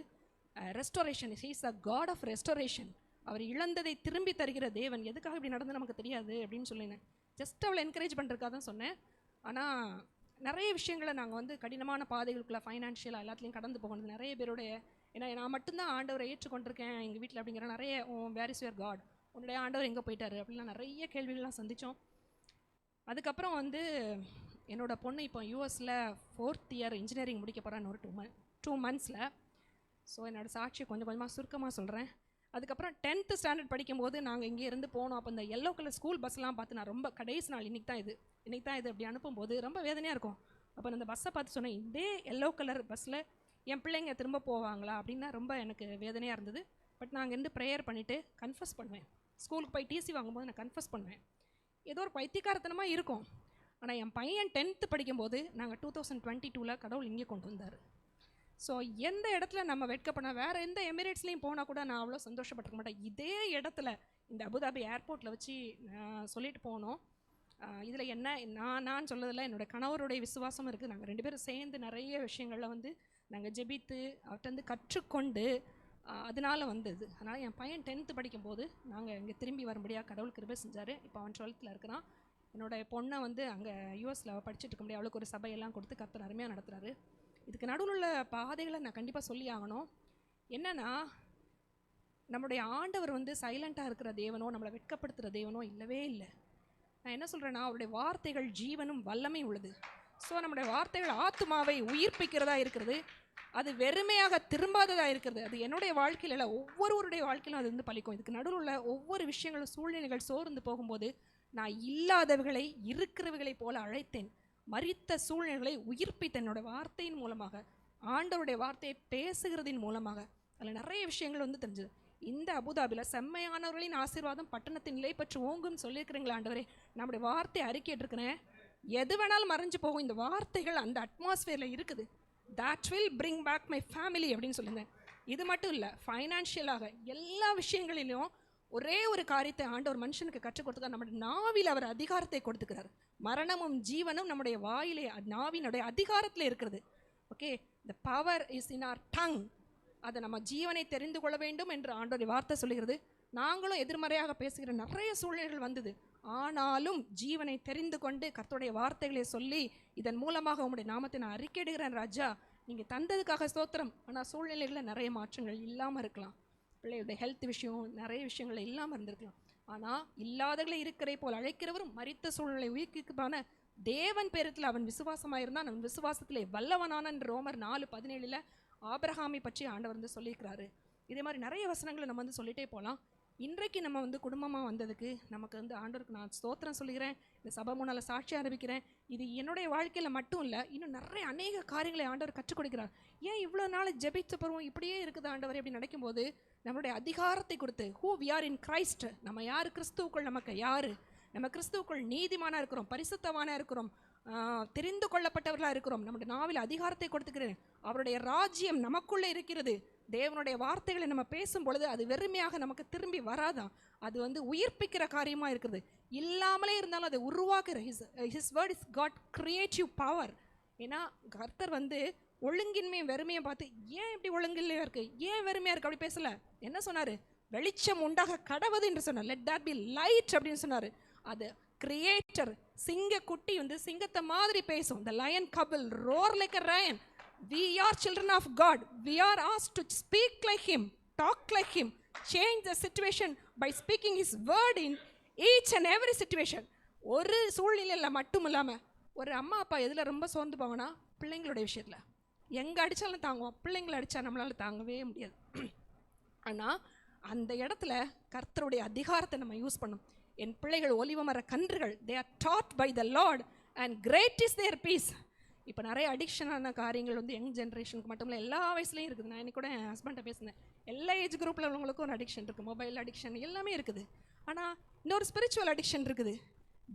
restoration, he is a god of restoration. அவர் இழந்ததை திரும்பி தருகிற தேவன். எதுக்காக இப்படி நடந்து நமக்கு தெரியாது அப்படின்னு சொல்லினேன். ஜஸ்ட் அவளை என்கரேஜ் பண்ணுறதுக்காக தான் சொன்னேன். ஆனால் நிறைய விஷயங்களை நாங்கள் வந்து கடினமான பாதைகளுக்குள்ள ஃபைனான்ஷியலாக எல்லாத்துலேயும் கடந்து போகணும். நிறைய பேருடைய, ஏன்னா நான் மட்டும்தான் ஆண்டவரை ஏற்றுக்கொண்டிருக்கேன் எங்கள் வீட்டில் அப்படிங்கிற நிறைய, வேர் இஸ் யுவர் காட், உன்னுடைய ஆண்டவர் எங்கே போயிட்டாரு அப்படிலாம் நிறைய கேள்விகள்லாம் சந்தித்தோம். அதுக்கப்புறம் வந்து என்னோடய பொண்ணு இப்போ யூஎஸில் 4th year இன்ஜினியரிங் முடிக்க போகிறான்னு ஒரு 2 months. ஸோ என்னோடய சாட்சியை கொஞ்சம் கொஞ்சமாக சுருக்கமாக சொல்கிறேன். அதுக்கப்புறம் 10th ஸ்டாண்டர்ட் படிக்கும்போது நாங்கள் இங்கே இருந்து போனோம். அப்போ இந்த எல்லோ கலர் ஸ்கூல் பஸ்லாம் பார்த்து நான் ரொம்ப கடைசி நாள் இன்றைக்கி தான் இது அப்படி அனுப்பும்போது ரொம்ப வேதனையாக இருக்கும். அப்போ நான் அந்த பஸ்ஸை பார்த்து சொன்னேன், இதே எல்லோ கலர் பஸ்ஸில் என் பிள்ளைங்க திரும்ப போவாங்களா அப்படின்னா ரொம்ப எனக்கு வேதனையாக இருந்தது. பட் நான் அங்கேருந்து ப்ரேயர் பண்ணிவிட்டு கன்ஃபஸ் பண்ணுவேன். ஸ்கூலுக்கு போய் டிசி வாங்கும்போது நான் கன்ஃபஸ் பண்ணுவேன். ஏதோ ஒரு பைத்தியக்காரத்தனமாக இருக்கும். ஆனால் என் பையன் 10th படிக்கும்போது நாங்கள் 2022 கடவுள் இங்கே கொண்டு வந்தார். ஸோ எந்த இடத்துல நம்ம வெட்கப்பட, வேறு எந்த எமிரேட்ஸ்லேயும் போனால் கூட நான் அவ்வளோ சந்தோஷப்பட்டிருக்க மாட்டேன். இதே இடத்துல இந்த அபுதாபி ஏர்போர்ட்டில் வச்சு சொல்லிட்டு போனோம். இதில் என்ன நான் சொல்லதில்லை, என்னோடய கணவருடைய விசுவாசம் இருக்குது. நாங்கள் 2 பேரும் சேர்ந்து நிறைய விஷயங்களில் வந்து நாங்கள் ஜெபித்து அவர்கிட்ட வந்து கற்றுக்கொண்டு அதனால் வந்தது. அதனால் என் பையன் 10th படிக்கும்போது நாங்கள் இங்கே திரும்பி வரும்படியாக கடவுள் கிருபை செஞ்சார். இப்போ அவன் 12th இருக்கிறான். என்னோடய பொண்ணை வந்து அங்கே யூஎஸில் படிச்சுட்டு இருக்க முடியாது, அவளுக்கு ஒரு சபையெல்லாம் கொடுத்து கர்த்தர் அருமையாக நடத்துகிறாரு. இதுக்கு நடுவில் உள்ள பாதைகளை நான் கண்டிப்பாக சொல்லி ஆகணும். என்னென்னா, நம்முடைய ஆண்டவர் வந்து சைலண்ட்டாக இருக்கிற தேவனோ, நம்மளை வெட்கப்படுத்துகிற தேவனோ இல்லவே இல்லை. நான் என்ன சொல்கிறேன்னா, அவருடைய வார்த்தைகள் ஜீவனும் வல்லமை உள்ளது. ஸோ நம்முடைய வார்த்தைகள் ஆத்துமாவை உயிர்ப்பிக்கிறதா இருக்கிறது, அது வெறுமையாக திரும்பாததாக இருக்கிறது. அது என்னுடைய வாழ்க்கையில் இல்லை, ஒவ்வொருவருடைய வாழ்க்கையிலும் அது வந்து பலிக்கும். இதுக்கு நடுவில் உள்ள ஒவ்வொரு விஷயங்களும், சூழ்நிலைகள் சோர்ந்து போகும்போது நான் இல்லாதவைகளை இருக்கிறவைகளைப் போல அழைத்தேன், மரித்த சூழ்நிலைகளை உயிர்ப்பித்த என்னோட வார்த்தையின் மூலமாக, ஆண்டவருடைய வார்த்தையை பேசுகிறதின் மூலமாக. அதில் நிறைய விஷயங்கள் வந்து தெரிஞ்சது. இந்த அபுதாபியில் செம்மையானவர்களின் ஆசீர்வாதம் பட்டணத்தின் நிலை பற்றி ஓங்கும்னு சொல்லியிருக்கிறீங்களா ஆண்டவரே. நம்முடைய வார்த்தையை அறிக்கையிட்டிருக்கிறேன். எது வேணாலும் மறைஞ்சு போகும், இந்த வார்த்தைகள் அந்த அட்மாஸ்பியரில் இருக்குது. that will bring back my family அப்படின்னு சொல்லியிருந்தேன். இது மட்டும் இல்லை, ஃபைனான்ஷியலாக எல்லா விஷயங்களிலும் ஒரே ஒரு காரியத்தை ஆண்டவர் மனுஷனுக்கு கற்றுக் கொடுத்துக்கார். நம்முடைய நாவில் அவர் அதிகாரத்தை கொடுத்துக்கிறார். மரணமும் ஜீவனும் நம்முடைய வாயிலே, நாவினுடைய அதிகாரத்தில் இருக்கிறது. Okay, the power is in our tongue. அதை நம்ம ஜீவனை தெரிந்து கொள்ள வேண்டும் என்று ஆண்டவருடைய வார்த்தை சொல்லுகிறது. நாங்களும் எதிர்மறையாக பேசுகிற நிறைய சூழ்நிலைகள் வந்தது. ஆனாலும் ஜீவனை தெரிந்து கொண்டு கர்த்தருடைய வார்த்தைகளை சொல்லி இதன் மூலமாக உங்களுடைய நாமத்தை நான் அறிக்கையிடுகிறேன் ராஜா. நீங்கள் தந்ததுக்காக ஸ்தோத்திரம். ஆனால் சூழ்நிலைகளில் நிறைய மாற்றங்கள் இல்லாமல் இருக்கலாம். பிள்ளைகளுடைய ஹெல்த் விஷயம், நிறைய விஷயங்கள் இல்லாமல் இருந்திருக்கலாம். ஆனால் இல்லாதவர்களை இருக்கிறை போல் அழைக்கிறவரும் மரித்த சூழ்நிலை உயிர்க்குதான தேவன் பேரத்தில் அவன் விசுவாசமாக இருந்தான், அவன் விசுவாசத்திலே வல்லவனான ரோமர் 4:17 ஆபிரகாமை பற்றி ஆண்டவர் வந்து சொல்லியிருக்கிறாரு. இதே மாதிரி நிறைய வசனங்களை நம்ம வந்து சொல்லிட்டே போகலாம். இன்றைக்கு நம்ம வந்து குடும்பமாக வந்ததுக்கு நமக்கு வந்து ஆண்டவருக்கு நான் ஸ்தோத்திரம் சொல்லிக்கிறேன். இந்த சபை முன்னால் சாட்சி ஆரம்பிக்கிறேன். இது என்னுடைய வாழ்க்கையில் மட்டும் இல்லை, இன்னும் நிறைய அநேக காரியங்களை ஆண்டவர் கற்றுக் கொடுக்கிறார். ஏன் இவ்வளோ நாள் ஜெபிச்ச பருவம் இப்படியே இருக்குது ஆண்டவர் அப்படி நினைக்கும்போது நம்மளுடைய அதிகாரத்தை கொடுத்து, who we are in Christ, நம்ம யார், கிறிஸ்துவுக்குள் நமக்கு யார், நம்ம கிறிஸ்துவுக்குள் நீதிமானாக இருக்கிறோம், பரிசுத்தவானாக இருக்கிறோம், தெரிந்து கொள்ளப்பட்டவர்களாக இருக்கிறோம். நம்முடைய நாவில் அதிகாரத்தை கொடுத்துக்கிறேன். அவருடைய ராஜ்யம் நமக்குள்ளே இருக்கிறது. தேவனுடைய வார்த்தைகளை நம்ம பேசும் பொழுது அது வெறுமையாக நமக்கு திரும்பி வராதான், அது வந்து உயிர்ப்பிக்கிற காரியமாக இருக்குது. இல்லாமலே இருந்தாலும் அதை உருவாக்குற his word is God creative power. ஏன்னா கர்த்தர் வந்து ஒழுங்கின்மையும் வெறுமையை பார்த்து ஏன் இப்படி ஒழுங்கில்லையா இருக்குது, ஏன் வெறுமையாக இருக்குது அப்படி பேசலை. என்ன சொன்னார்? வெளிச்சம் உண்டாக கடவுது என்று சொன்னார். லெட் தேர் பி லைட் அப்படின்னு சொன்னார். அது கிரியேட்டர். சிங்க குட்டி வந்து சிங்கத்தை மாதிரி பேசும். the lion cub will roar like a lion. We are children of God. We are asked to speak like him, talk like him, change the situation by speaking his word in each and every situation. ஒரு சூழ்நிலையில் மட்டும் இல்லாமல், ஒரு அம்மா அப்பா எதில் ரொம்ப சோர்ந்து போவாங்கன்னா பிள்ளைங்களுடைய விஷயத்தில். எங்கே அடித்தாலும் தாங்குவோம், பிள்ளைங்களை அடித்தா நம்மளால் தாங்கவே முடியாது. ஆனால் அந்த இடத்துல கர்த்தருடைய அதிகாரத்தை நம்ம யூஸ் பண்ணோம். என் பிள்ளைகள் ஒலிவ மர கன்றுகள், they are taught by the Lord and great is their peace. இப்போ நிறைய அடிக்ஷனான காரியங்கள் வந்து யங் ஜென்ரேஷனுக்கு மட்டும் இல்லை, எல்லா வயசுலையும் இருக்குது. நான் இன்னைக்கு கூட என் ஹஸ்பண்ட்டை பேசினேன். எல்லா ஏஜ் குரூப்பில் உள்ளவங்களுக்கும் ஒரு அடிக்ஷன் இருக்குது. மொபைல் அடிக்ஷன் எல்லாமே இருக்குது. ஆனால் இன்னொரு ஸ்பிரிச்சுவல் அடிக்ஷன் இருக்குது.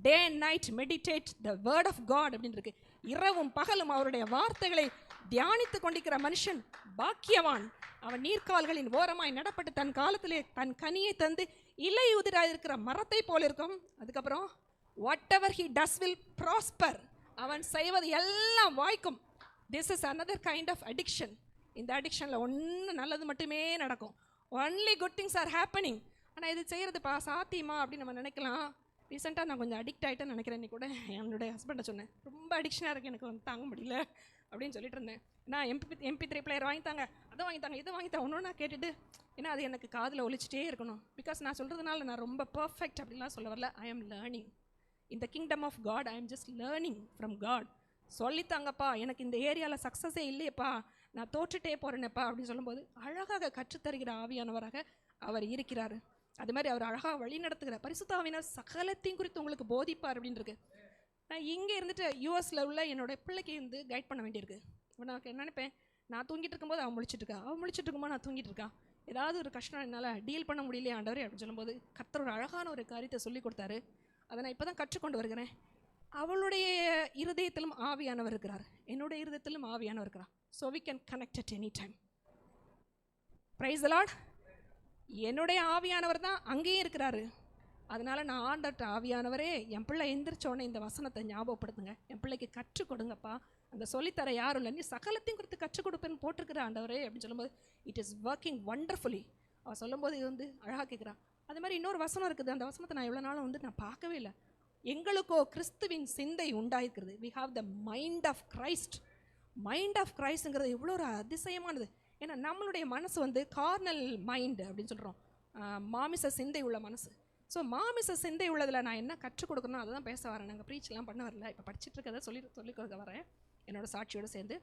Day and night meditate the word of God அப்படின்னு இருக்கு. இரவும் பகலும் அவருடைய வார்த்தைகளை தியானித்து கொண்டிருக்கிற மனுஷன் பாக்கியவான். அவன் நீர்க்கால்களின் ஓரமாய் நடப்பட்டு தன் காலத்திலே தன் கனியை தந்து இலை உதிராயிருக்கிற மரத்தை போல இருக்கும். அதுக்கப்புறம் whatever he does will prosper. அவன் செய்வது எல்லாம் வாய்க்கும். This is another kind of addiction. இந்த அடிக்ஷனில் ஒன்று நல்லது மட்டுமே நடக்கும். Only good things are happening. ஆனால் இது செய்கிறதுப்பா சாத்தியமா அப்படின்னு நம்ம நினைக்கலாம். ரீசெண்டாக நான் கொஞ்சம் அடிக்ட் ஆகிட்டேன்னு நினைக்கிறேன். இன்னைக்கு கூட என்னுடைய ஹஸ்பண்டை சொன்னேன், ரொம்ப அடிக்ஷனாக இருக்குது, எனக்கு வந்து தாங்க முடியல அப்படின்னு சொல்லிட்டு இருந்தேன். நான் MP3 பிளேயர் வாங்கித்தாங்க, அதை வாங்கித்தாங்க, இதை வாங்கித்தாங்க, ஒன்று நான் கேட்டுட்டு, ஏன்னா அது எனக்கு காதில் ஒழிச்சிட்டே இருக்கணும். பிகாஸ் நான் சொல்கிறதுனால நான் ரொம்ப பர்ஃபெக்ட் அப்படின்லாம் சொல்ல வரல. I am learning in the kingdom of god. I am just learning from god. சொல்லித்தாங்கப்பா, எனக்கு இந்த ஏரியாவில் சக்ஸஸே இல்லையப்பா, நான் தோற்றுட்டே போகிறேனப்பா அப்படின்னு சொல்லும்போது அழகாக கற்றுத்தருகிற ஆவியானவராக அவர் இருக்கிறார். அது மாதிரி அவர் அழகாக வழி நடத்துகிற பரிசுத்த ஆவியானவர் சகலத்தையும் குறித்து உங்களுக்கு போதிப்பார் அப்படின்னு இருக்கு. நான் இங்கே இருந்துட்டு யூஎஸில் உள்ள என்னோடய பிள்ளைக்கு வந்து கைட் பண்ண வேண்டியிருக்கு. இப்போ நான் என்ன நினைப்பேன், நான் தூங்கிட்டு இருக்கும்போது அவன் முழிச்சிட்டு இருக்கா, அவன் முழிச்சிட்டு இருக்கும்போது நான் தூங்கிட்டு இருக்கா, ஏதாவது ஒரு கஷ்டம் என்னால் டீல் பண்ண முடியலையே ஆண்டவரே அப்படின்னு சொல்லும்போது கர்த்தர் ஒரு அழகான ஒரு காரியத்தை சொல்லி கொடுத்தாரு. அதை நான் இப்போ தான் கற்றுக்கொண்டு வருகிறேன். அவளுடைய இருதயத்திலும் ஆவியானவர் இருக்கிறார், என்னுடைய இருதயத்திலும் ஆவியானவர் இருக்கிறார். So we can connect at any time. Praise the lord. என்னுடைய ஆவியானவர் தான் அங்கேயும் இருக்கிறாரு. அதனால் நான் ஆண்டட்ட ஆவியானவரே, என் பிள்ளை எந்திரிச்சோடனே இந்த வசனத்தை ஞாபகப்படுத்துங்க, என் பிள்ளைக்கு கற்றுக் கொடுங்கப்பா, அந்த சொல்லித்தர யாரும் இல்லை, நீ சகலத்தையும் கொடுத்து கற்றுக் கொடுப்பேன்னு போட்டிருக்கிற ஆண்டவரே அப்படின்னு சொல்லும்போது இட் இஸ் ஒர்க்கிங் வண்டர்ஃபுல்லி. அவள் சொல்லும்போது இது வந்து அழகாக கேட்குறான். அது மாதிரி இன்னொரு வசனம் இருக்குது, அந்த வசனத்தை நான் எவ்வளோ நாளும் வந்து நான் பார்க்கவே இல்லை. எங்களுக்கோ கிறிஸ்துவின் சிந்தை உண்டாயிருக்கிறது. We have the mind of Christ. Mind of கிரைஸ்ட்ங்கிறது எவ்வளோ ஒரு அதிசயமானது. ஏன்னா நம்மளுடைய மனசு வந்து கார்னல் மைண்டு அப்படின்னு சொல்கிறோம், மாமிச சிந்தை உள்ள மனசு. ஸோ மாமிச சிந்தை உள்ளதில் நான் என்ன கற்றுக் கொடுக்கணும் அதை தான் பேச வரேன். நாங்கள் ப்ரீச்லாம் பண்ண வரல, இப்போ படிச்சுட்டு இருக்கதை சொல்லி கொடுக்க வரேன் என்னோடய சாட்சியோடு சேர்ந்து.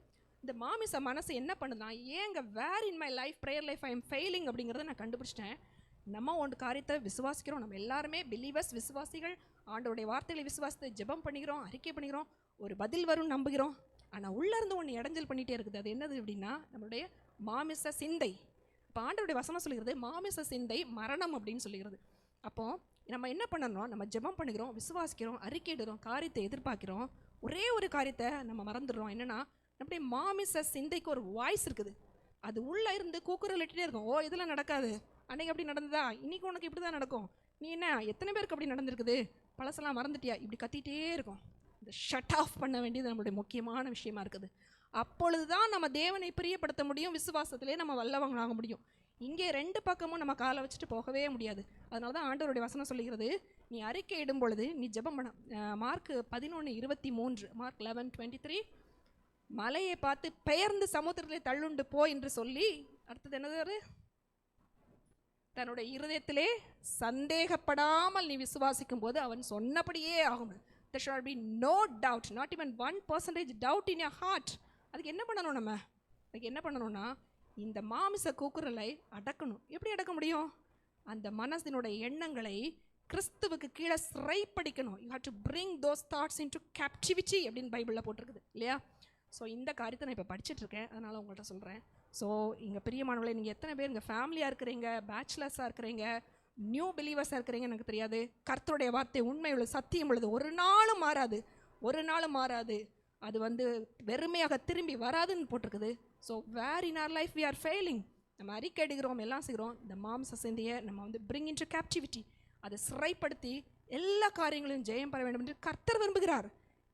இந்த மாமிச மனசு என்ன பண்ணுதுன்னா, ஏங்க where in my life prayer life I am failing அப்படிங்கிறத நான் கண்டுபிடிச்சிட்டேன். நம்ம ஒன்று காரியத்தை விசுவாசிக்கிறோம், நம்ம எல்லாருமே பிலீவர்ஸ், விசுவாசிகள், ஆண்டவருடைய வார்த்தைகளை விசுவாசத்தை ஜெபம் பண்ணிக்கிறோம், அறிக்கை பண்ணிக்கிறோம், ஒரு பதில் வரும்னு நம்புகிறோம். ஆனால் உள்ளேருந்து ஒன்று இடைஞ்சல் பண்ணிகிட்டே இருக்குது. அது என்னது அப்படின்னா நம்மளுடைய மாமிச சிந்தை. இப்போ ஆண்டவருடைய வசனம் சொல்லுகிறது மாமிச சிந்தை மரணம் அப்படின்னு சொல்லுகிறது. அப்போது நம்ம என்ன பண்ணணும், நம்ம ஜெபம் பண்ணுகிறோம், விசுவாசிக்கிறோம், அறிக்கையிடுறோம், காரியத்தை எதிர்பார்க்கிறோம். ஒரே ஒரு காரியத்தை நம்ம மறந்துடுறோம். என்னென்னா நம்முடைய மாமிச சிந்தைக்கு ஒரு வாய்ஸ் இருக்குது. அது உள்ளே இருந்து கூக்குரலிட்டே இருக்கும். ஓ இதெல்லாம் நடக்காது, அன்றைக்கி அப்படி நடந்ததா, இன்றைக்கி உனக்கு இப்படி தான் நடக்கும், நீ என்ன எத்தனை பேருக்கு அப்படி நடந்திருக்குது, பழசெல்லாம் மறந்துட்டியா, இப்படி கத்திகிட்டே இருக்கும். இந்த ஷட் ஆஃப் பண்ண வேண்டியது நம்மளுடைய முக்கியமான விஷயமா இருக்குது. அப்பொழுது தான் நம்ம தேவனை பிரியப்படுத்த முடியும், விசுவாசத்திலே நம்ம வல்லவங்களாக முடியும். இங்கே ரெண்டு பக்கமும் நம்ம காலை வச்சுட்டு போகவே முடியாது. அதனால தான் ஆண்டவருடைய வசனம் சொல்லுகிறது, நீ அறிக்கை இடும் பொழுது நீ ஜெபம் பண்ண. மார்க் 11:23, மார்க் 11:23, மலையை பார்த்து பெயர்ந்து சமுத்திரத்திலே தள்ளுண்டு போ என்று சொல்லி, அடுத்தது என்னது, தன்னுடைய இருதயத்திலே சந்தேகப்படாமல் நீ விசுவாசிக்கும் போது அவன் சொன்னபடியே ஆகும். There shall be no doubt, not even 1% doubt in your heart. அதுக்கு என்ன பண்ணணும், நம்ம அதுக்கு என்ன பண்ணணும்னா இந்த மாமிச கூக்குரலை அடக்கணும். எப்படி அடக்க முடியும்? அந்த மனதினுடைய எண்ணங்களை கிறிஸ்துவுக்கு கீழே சிறைப்படிக்கணும். You have to bring those thoughts into captivity அப்படின்னு பைபிளில் போட்டிருக்குது இல்லையா? ஸோ இந்த காரியத்தை நான் இப்போ படிச்சுட்ருக்கேன், அதனால் உங்கள்கிட்ட சொல்கிறேன். ஸோ இங்கே பிரியமானவர்களே, நீங்கள் எத்தனை பேர் இங்கே ஃபேமிலியாக இருக்கிறீங்க, பேச்சுலர்ஸாக இருக்கிறீங்க, நியூ பிலீவர்ஸாக இருக்கிறீங்க எனக்கு தெரியாது. கர்த்தருடைய வார்த்தை உண்மை உள்ளது, சத்தியம் உள்ளது, ஒரு நாளும் மாறாது, ஒரு நாளும் மாறாது. அது வெறுமையாக திரும்பி வராதுன்னு போட்டிருக்குது. So where in our life we are failing. நம்ம அறிக்கை எடுக்கிறோம், எல்லாம் செய்கிறோம், இந்த மாம்ச சிந்தையை நம்ம பிரிங் இன்டு கேப்டிவிட்டி, அதை சிறைப்படுத்தி எல்லா காரியங்களையும் ஜெயம் பெற வேண்டும் என்று கர்த்தர் விரும்புகிறார்.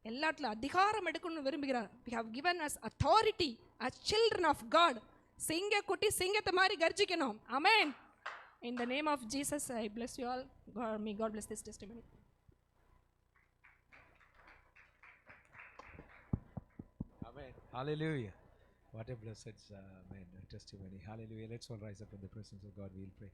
எல்லாத்துல அதிகாரம் எடுக்கணும்னு விரும்புகிறார். We have given us authority as children of God. சிங்க குட்டி சிங்கத்தை மாதிரி கர்ஜிக்கணும். Amen. In the name of Jesus, I bless you all. May God bless this testimony. Amen. Hallelujah. What a blessed testimony. Hallelujah. Let's all rise up in the presence of God. We'll pray.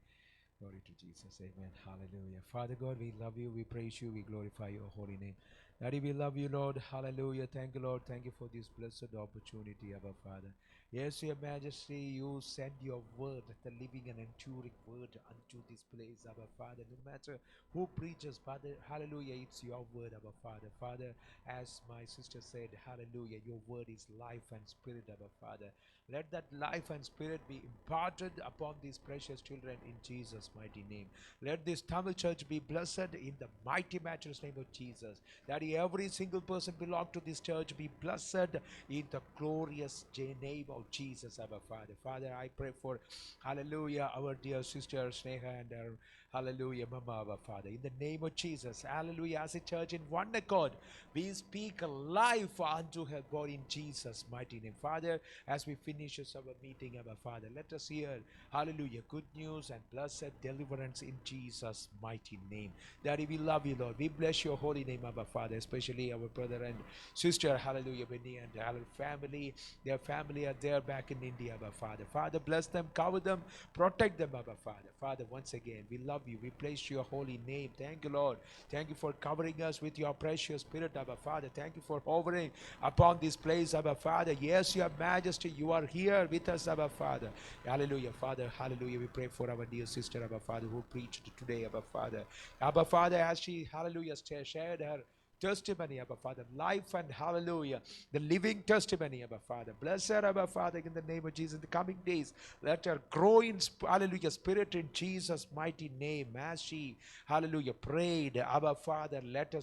Glory to Jesus. Amen. Hallelujah. Father God, we love you. We praise you. We glorify your holy name. Daddy, we love you, Lord. Hallelujah. Thank you, Lord. Thank you for this blessed opportunity, our Father. Yes, your majesty, you send your word, the living and enduring word unto this place, our Father. No matter who preaches, Father, hallelujah, it's your word, our Father. Father, as my sister said, hallelujah, your word is life and spirit, our Father. Let that life and spirit be imparted upon these precious children in Jesus' mighty name. Let this Tamil church be blessed in the mighty matchless name of Jesus. That every single person belong to this church be blessed in the glorious name of Jesus, our Father. Father, I pray for, hallelujah, our dear sister Sneha and our, hallelujah, Mama, our Father. In the name of Jesus, hallelujah, as a church in one accord, we speak life unto her, God, in Jesus' mighty name. Father, as we finish our meeting, our Father, let us hear, hallelujah, good news and blessed deliverance in Jesus' mighty name. Daddy, we love you, Lord. We bless your holy name, our Father, especially our brother and sister, hallelujah, Benny and our family. Their family are there back in India, our Father. Father, bless them, cover them, protect them, our Father. Father, once again, we love you. We praise your holy name. Thank you, Lord. Thank you for covering us with your precious spirit, our Father. Thank you for hovering upon this place, our Father. Yes, your majesty, you are here with us, our Father. Hallelujah, Father. Hallelujah. We pray for our dear sister, our Father, who preached today, our Father. Our Father, as she, hallelujah, shared her testimony, our Father, life and hallelujah, the living testimony, our Father. Bless her, our Father, in the name of Jesus. In the coming days, let her grow in, hallelujah, spirit in Jesus' mighty name. As she, hallelujah, prayed, our Father, let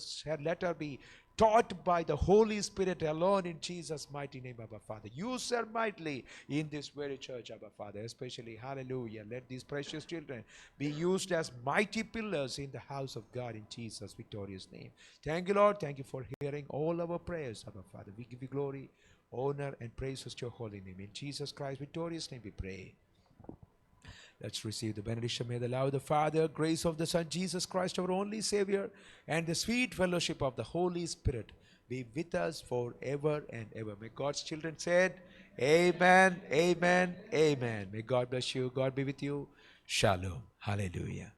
her be taught by the Holy Spirit alone in Jesus' mighty name, our Father. Use her mightily in this very church, our Father, especially, hallelujah, let these precious children be used as mighty pillars in the house of God in Jesus' victorious name. Thank you, Lord. Thank you for hearing all our prayers, our Father. We give you glory, honor, and praise to your holy name. In Jesus Christ's victorious name we pray. Let's receive the benediction. May the love of the Father, grace of the Son, Jesus Christ, our only Savior, and the sweet fellowship of the Holy Spirit be with us forever and ever. May God's children said, Amen, Amen, Amen. May God bless you. God be with you. Shalom. Hallelujah.